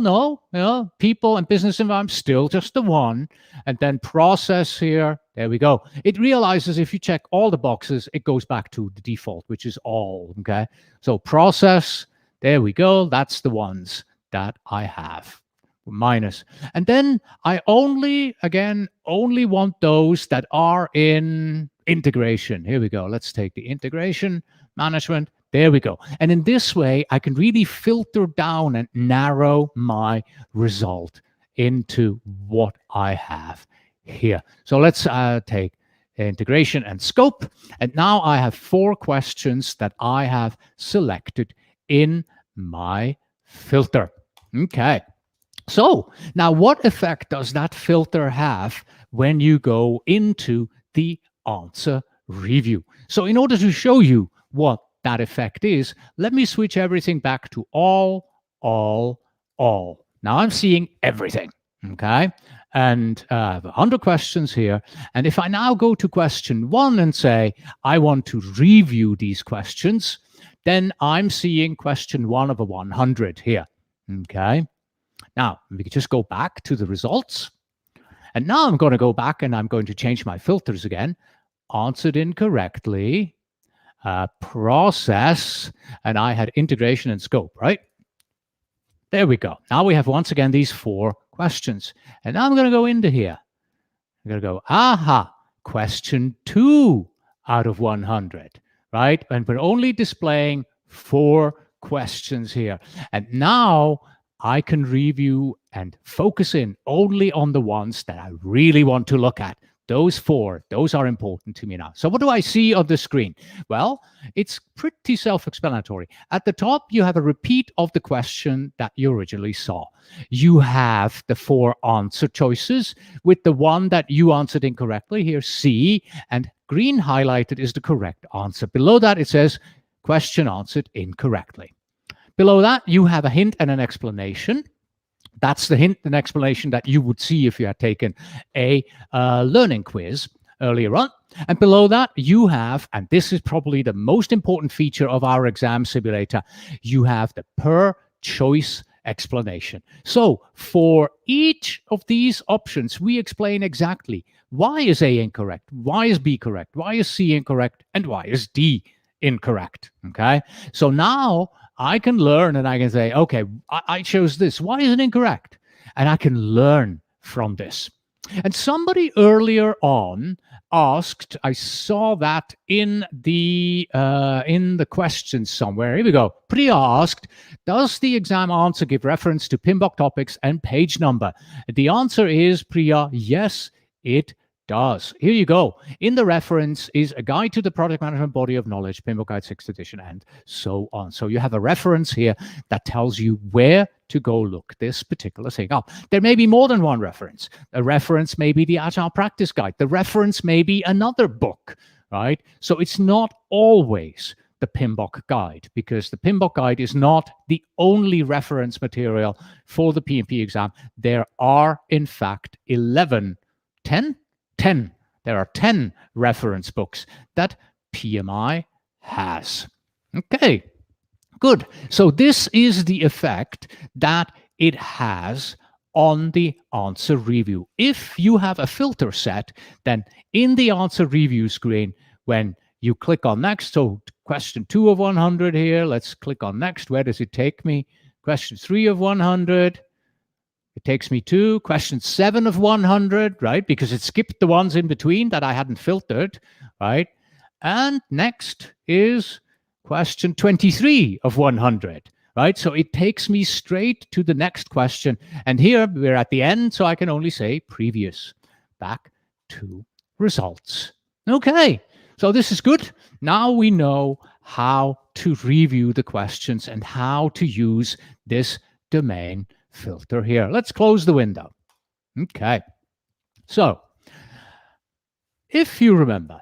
no, people and business environment, still just the one. And then process here, there we go. It realizes if you check all the boxes, it goes back to the default, which is all, okay? So process, there we go. That's the ones that I have, minus. And then I only want those that are in integration. Here we go. Let's take the integration management. There we go. And in this way, I can really filter down and narrow my result into what I have here. So let's take integration and scope. And now I have 4 questions that I have selected in my filter. Okay. So now what effect does that filter have when you go into the answer review? So in order to show you what that effect is, let me switch everything back to all. Now I'm seeing everything, okay? And I have 100 questions here. And if I now go to question 1 and say, I want to review these questions, then I'm seeing question 1 of a 100 here, okay? Now, we can just go back to the results. And now I'm going to go back and I'm going to change my filters again. Answered incorrectly, process, and I had integration and scope, right? There we go. Now we have once again these 4 questions. And now I'm going to go into here. I'm going to go, aha, question 2 out of 100, right? And we're only displaying 4 questions here. And now I can review and focus in only on the ones that I really want to look at. Those 4, those are important to me now. So what do I see on the screen? Well, it's pretty self-explanatory. At the top, you have a repeat of the question that you originally saw. You have the 4 answer choices with the one that you answered incorrectly here, C, and green highlighted is the correct answer. Below that, it says question answered incorrectly. Below that, you have a hint and an explanation. That's the hint and explanation that you would see if you had taken a learning quiz earlier on. And below that, you have, and this is probably the most important feature of our exam simulator, you have the per choice explanation. So for each of these options, we explain exactly why is A incorrect, why is B correct, why is C incorrect, and why is D incorrect. Okay, so now I can learn and I can say, okay, I chose this. Why is it incorrect? And I can learn from this. And somebody earlier on asked, I saw that in the question somewhere. Here we go. Priya asked, does the exam answer give reference to PMBOK topics and page number? The answer is, Priya, yes, it does. Here you go. In the reference is a guide to the product management body of knowledge, PMBOK Guide 6th edition, and so on. So you have a reference here that tells you where to go look this particular thing up. There may be more than one reference. A reference may be the Agile Practice Guide. The reference may be another book, right? So it's not always the PMBOK Guide, because the PMBOK Guide is not the only reference material for the PMP exam. There are, in fact, 10. There are 10 reference books that PMI has. Okay, good. So this is the effect that it has on the answer review. If you have a filter set, then in the answer review screen, when you click on next, so question 2 of 100 here, let's click on next. Where does it take me? Question 3 of 100. It takes me to question 7 of 100, right? Because it skipped the ones in between that I hadn't filtered, right? And next is question 23 of 100, right? So it takes me straight to the next question. And here we're at the end, so I can only say previous. Back to results. Okay, so this is good. Now we know how to review the questions and how to use this domain filter here. Let's close the window. Okay. So, if you remember,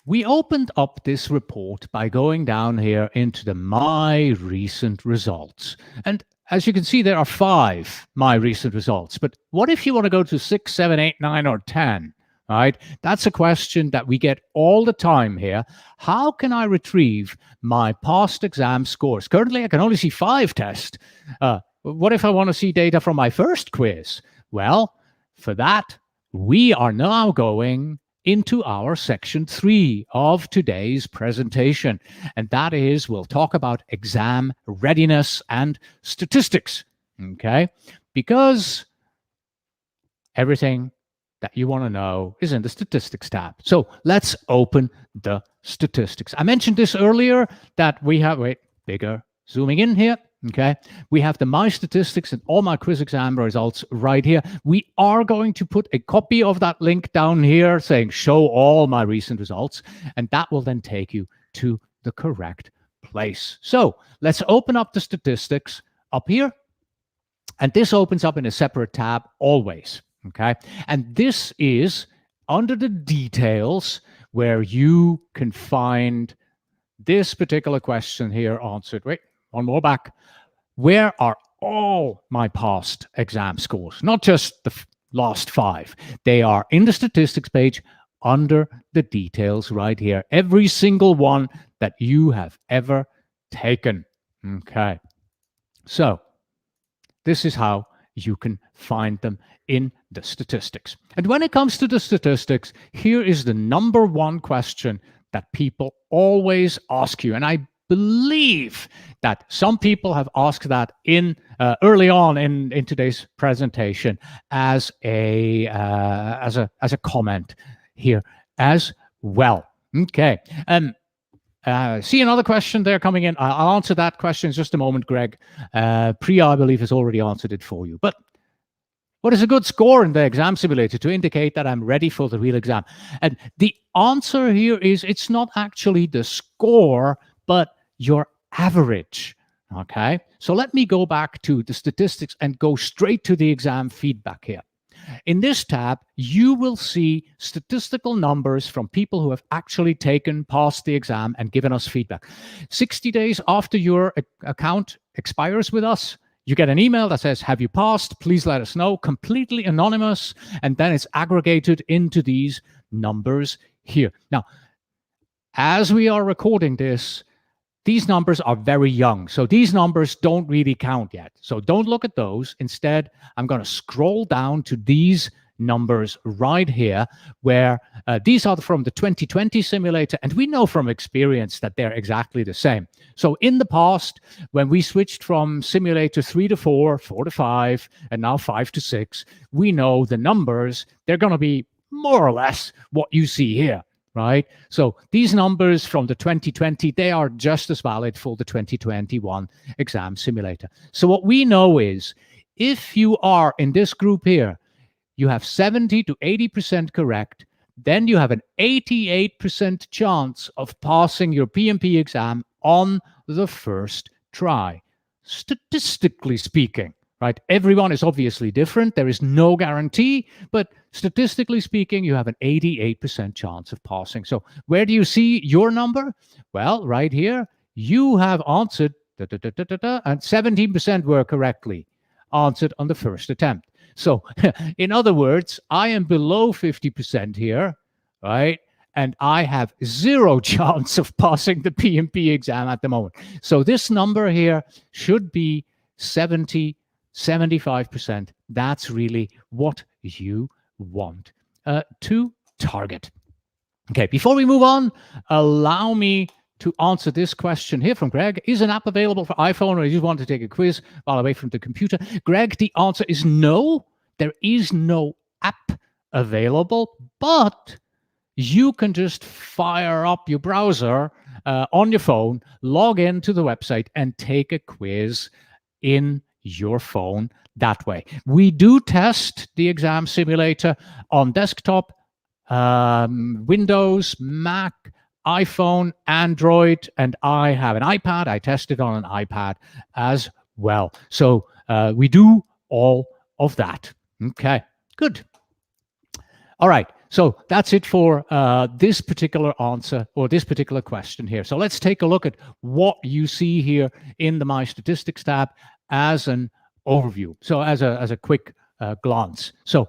we opened up this report by going down here into the My Recent Results. And as you can see, there are 5 My Recent Results. But what if you want to go to 6, 7, 8, 9, or 10? Right? That's a question that we get all the time here. How can I retrieve my past exam scores? Currently, I can only see 5 tests. What if I want to see data from my first quiz? Well, for that, we are now going into our section 3 of today's presentation. And that is, we'll talk about exam readiness and statistics. Okay? Because everything that you want to know is in the statistics tab. So let's open the statistics. I mentioned this earlier that we have, bigger, zooming in here. Okay, we have the My Statistics and all my quiz exam results right here. We are going to put a copy of that link down here saying show all my recent results, and that will then take you to the correct place. So let's open up the statistics up here, and this opens up in a separate tab always. Okay, and this is under the details where you can find this particular question here answered. Wait, one more back. Where are all my past exam scores? Not just the last 5. They are in the statistics page under the details right here. Every single one that you have ever taken. Okay. So this is how you can find them in the statistics. And when it comes to the statistics, here is the number one question that people always ask you. And I believe that some people have asked that in early on in today's presentation as a comment here as well. Okay. See another question there coming in. I'll answer that question in just a moment, Greg. Priya, I believe, has already answered it for you. But what is a good score in the exam simulator to indicate that I'm ready for the real exam? And the answer here is it's not actually the score, but your average. Okay, so let me go back to the statistics and go straight to the exam feedback here. In this tab, you will see statistical numbers from people who have actually passed the exam and given us feedback. 60 days after your account expires with us, you get an email that says, have you passed? Please let us know. Completely anonymous. And then it's aggregated into these numbers here. Now, as we are recording this, these numbers are very young. So these numbers don't really count yet. So don't look at those. Instead, I'm going to scroll down to these numbers right here, where these are from the 2020 simulator. And we know from experience that they're exactly the same. So in the past, when we switched from simulator 3 to 4, 4 to 5, and now 5 to 6, we know the numbers, they're going to be more or less what you see here. Right? So these numbers from the 2020, they are just as valid for the 2021 exam simulator. So what we know is if you are in this group here, you have 70 to 80% correct, then you have an 88% chance of passing your PMP exam on the first try. Statistically speaking, right? Everyone is obviously different. There is no guarantee, but statistically speaking, you have an 88% chance of passing. So where do you see your number? Well, right here, you have answered, and 17% were correctly answered on the first attempt. So in other words, I am below 50% here, right? And I have 0 chance of passing the PMP exam at the moment. So this number here should be 75%. That's really what you want to target. Okay, before we move on, allow me to answer this question here from Greg. Is an app available for iPhone, or do you want to take a quiz while away from the computer? Greg, the answer is no. There is no app available, but you can just fire up your browser on your phone, log into the website, and take a quiz in your phone that way. We do test the exam simulator on desktop, Windows, Mac, iPhone, Android, and I have an iPad. I tested on an iPad as well. So we do all of that. Okay, good. All right, so that's it for this particular answer or this particular question here. So let's take a look at what you see here in the My Statistics tab as an overview. So as a quick glance. So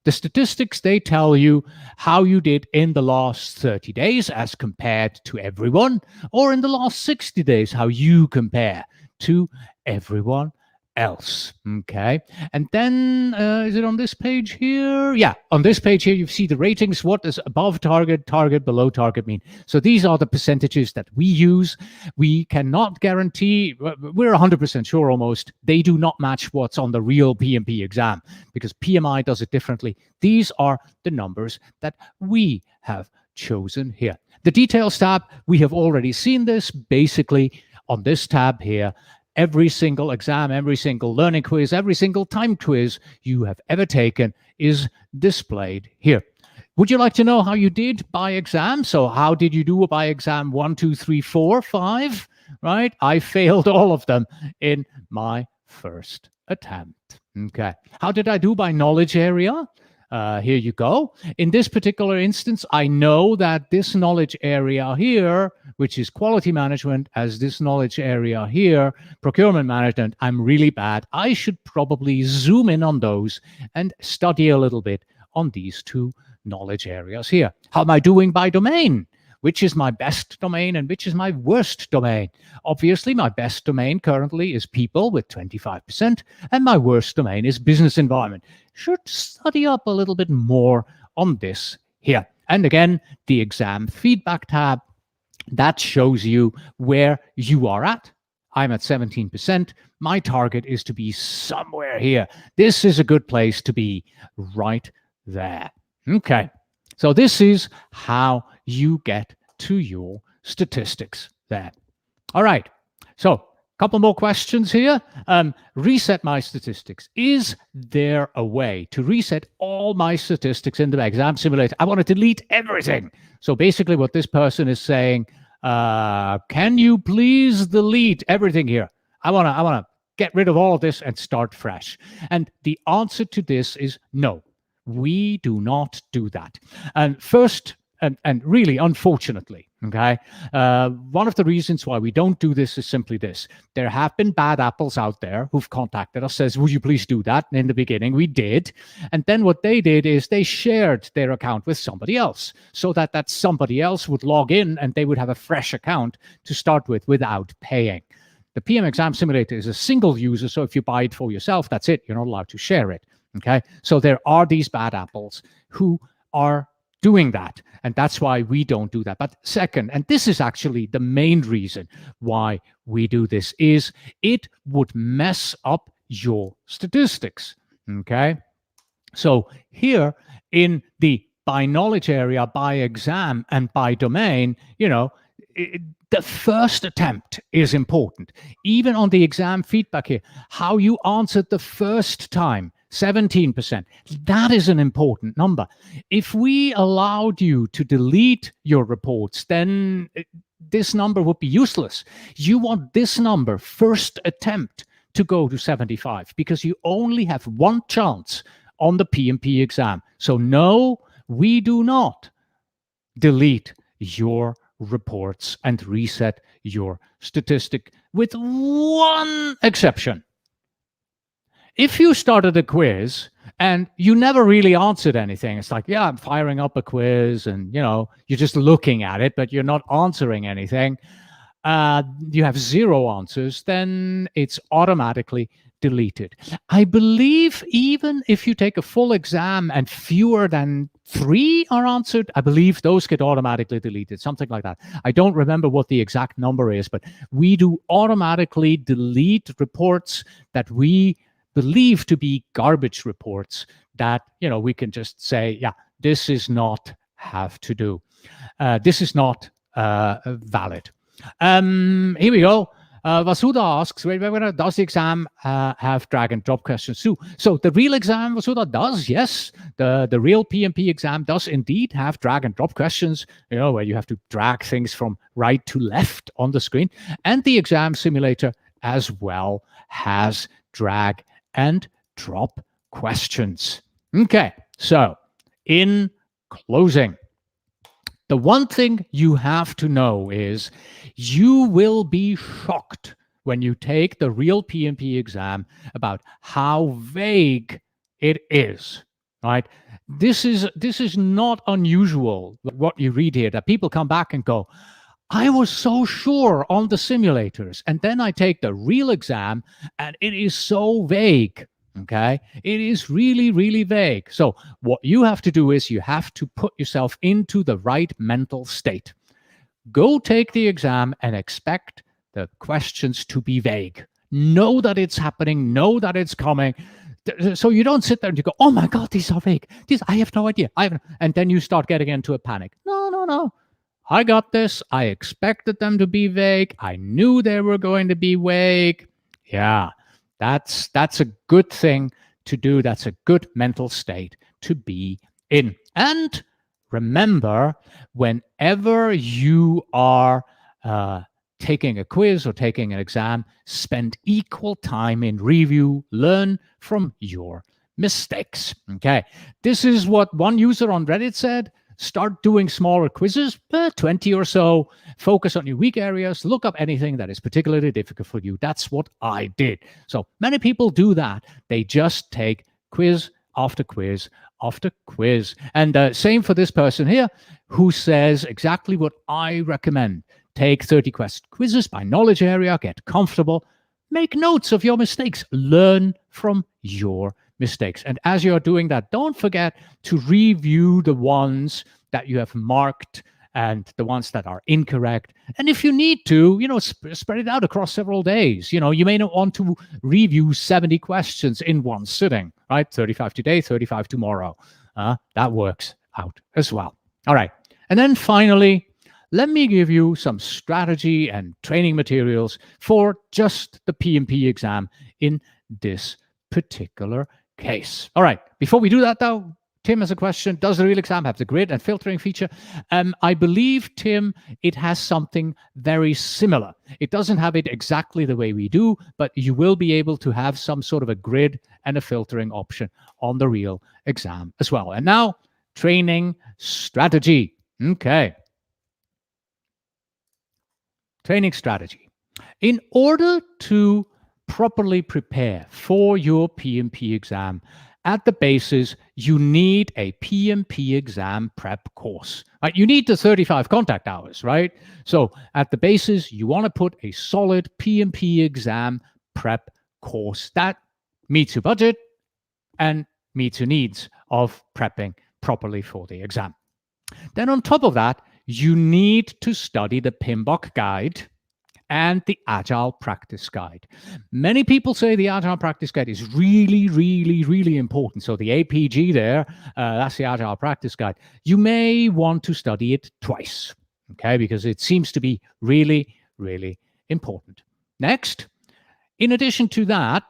the statistics, they tell you how you did in the last 30 days as compared to everyone, or in the last 60 days, how you compare to everyone else. Okay. And then is it on this page here? Yeah, on this page here, you see the ratings. What is above target, target, below target mean? So these are the percentages that we use. We cannot guarantee, we're 100% sure almost, they do not match what's on the real PMP exam because PMI does it differently. These are the numbers that we have chosen here. The details tab, we have already seen this. Basically, on this tab here, every single exam, every single learning quiz, every single time quiz you have ever taken is displayed here. Would you like to know how you did by exam? So how did you do by exam 1, 2, 3, 4, 5? Right? I failed all of them in my first attempt. Okay. How did I do by knowledge area? Here you go. In this particular instance, I know that this knowledge area here, which is quality management, as this knowledge area here, procurement management, I'm really bad. I should probably zoom in on those and study a little bit on these two knowledge areas here. How am I doing by domain? Which is my best domain and which is my worst domain? Obviously, my best domain currently is people with 25%, and my worst domain is business environment. Should study up a little bit more on this here. And again, the exam feedback tab, that shows you where you are at. I'm at 17%. My target is to be somewhere here. This is a good place to be, right there. Okay. So this is how you get to your statistics there. All right. So a couple more questions here. Reset my statistics. Is there a way to reset all my statistics in the exam simulator? I want to delete everything. So basically what this person is saying, can you please delete everything here? I want to get rid of all of this and start fresh. And the answer to this is no. We do not do that. And first, and really unfortunately, okay, one of the reasons why we don't do this is simply this. There have been bad apples out there who've contacted us, says, would you please do that? And in the beginning, we did. And then what they did is they shared their account with somebody else so that that somebody else would log in and they would have a fresh account to start with without paying. The PM Exam Simulator is a single user, so if you buy it for yourself, that's it. You're not allowed to share it. Okay, so there are these bad apples who are doing that, and that's why we don't do that. But second, and this is actually the main reason why we do this, is it would mess up your statistics. Okay, so here in the by knowledge area, by exam, and by domain, you know, the first attempt is important. Even on the exam feedback here, how you answered the first time, 17%. That is an important number. If we allowed you to delete your reports, then this number would be useless. You want this number, first attempt, to go to 75 because you only have one chance on the PMP exam. So no, we do not delete your reports and reset your statistic, with one exception. If you started a quiz and you never really answered anything, it's like, yeah, I'm firing up a quiz and, you know, you're just looking at it, but you're not answering anything. You have 0 answers, then it's automatically deleted. I believe even if you take a full exam and fewer than 3 are answered, I believe those get automatically deleted, something like that. I don't remember what the exact number is, but we do automatically delete reports that we believe to be garbage reports that, you know, we can just say, yeah, this is not have to do. This is not valid. Here we go. Vasuda asks, does the exam have drag and drop questions too? So the real exam, Vasuda, does, yes. The real PMP exam does indeed have drag and drop questions, you know, where you have to drag things from right to left on the screen. And the exam simulator as well has drag and drop questions. Okay, so in closing, the one thing you have to know is you will be shocked when you take the real PMP exam about how vague it is, right? This is not unusual, what you read here, that people come back and go, I was so sure on the simulators, and then I take the real exam, and it is so vague. Okay, it is really, really vague. So what you have to do is you have to put yourself into the right mental state. Go take the exam and expect the questions to be vague. Know that it's happening, know that it's coming. So you don't sit there and you go, oh my God, these are vague. I have no idea. And then you start getting into a panic. No. I got this. I expected them to be vague. I knew they were going to be vague. Yeah, that's a good thing to do. That's a good mental state to be in. And remember, whenever you are taking a quiz or taking an exam, spend equal time in review. Learn from your mistakes. Okay, this is what one user on Reddit said. Start doing smaller quizzes, 20 or so. Focus on your weak areas. Look up anything that is particularly difficult for you. That's what I did. So many people do that. They just take quiz after quiz after quiz. And same for this person here who says exactly what I recommend. Take 30 quizzes by knowledge area. Get comfortable. Make notes of your mistakes. Learn from your mistakes. And as you're doing that, don't forget to review the ones that you have marked and the ones that are incorrect. And if you need to, spread it out across several days. You may not want to review 70 questions in one sitting, right? 35 today, 35 tomorrow. That works out as well. All right. And then finally, let me give you some strategy and training materials for just the PMP exam in this particular case. All right. Before we do that, though, Tim has a question. Does the real exam have the grid and filtering feature? I believe, Tim, it has something very similar. It doesn't have it exactly the way we do, but you will be able to have some sort of a grid and a filtering option on the real exam as well. And now, training strategy. Okay. Training strategy. In order to properly prepare for your PMP exam, at the basis, you need a PMP exam prep course. Right? You need the 35 contact hours, right? So at the basis, you want to put a solid PMP exam prep course that meets your budget and meets your needs of prepping properly for the exam. Then on top of that, you need to study the PMBOK guide and the Agile Practice Guide. Many people say the Agile Practice Guide is really, really, really important. So the APG there, that's the Agile Practice Guide. You may want to study it twice, okay, because it seems to be really, really important. Next, in addition to that,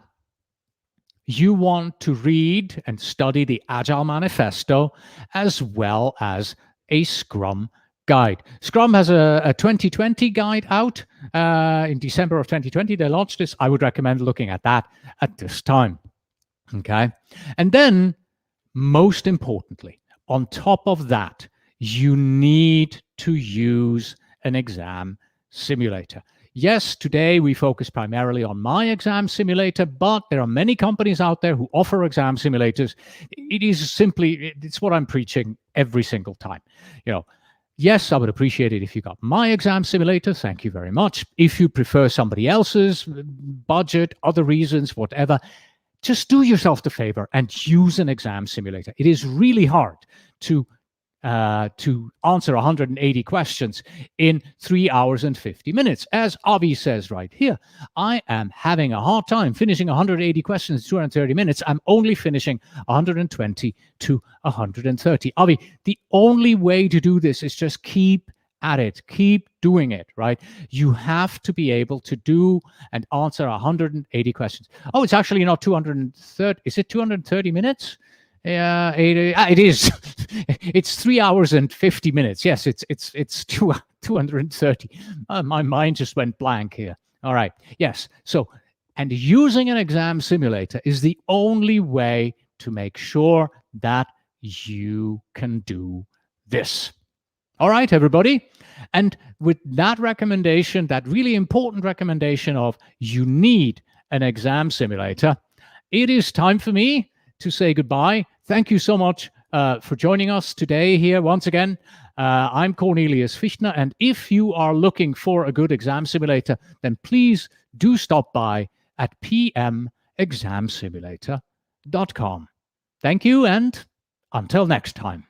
you want to read and study the Agile Manifesto as well as a Scrum guide. Scrum has a 2020 guide out in December of 2020. They launched this. I would recommend looking at that at this time. Okay. And then, most importantly, on top of that, you need to use an exam simulator. Yes, today we focus primarily on my exam simulator, but there are many companies out there who offer exam simulators. It's what I'm preaching every single time. Yes, I would appreciate it if you got my exam simulator. Thank you very much. If you prefer somebody else's budget, other reasons, whatever, just do yourself the favor and use an exam simulator. It is really hard to answer 180 questions in 3 hours and 50 minutes. As Avi says right here, I am having a hard time finishing 180 questions in 230 minutes. I'm only finishing 120 to 130. Avi, the only way to do this is just keep at it. Keep doing it, right? You have to be able to do and answer 180 questions. Oh, it's actually not 230. Is it 230 minutes? Yeah, it is. It's 3 hours and 50 minutes. Yes, it's 230. My mind just went blank here. All right. Yes. So, and using an exam simulator is the only way to make sure that you can do this. All right, everybody. And with that recommendation, that really important recommendation of you need an exam simulator, it is time for me to say goodbye. Thank you so much for joining us today here once again. I'm Cornelius Fichtner, and if you are looking for a good exam simulator, then please do stop by at pmexamsimulator.com. Thank you, and until next time.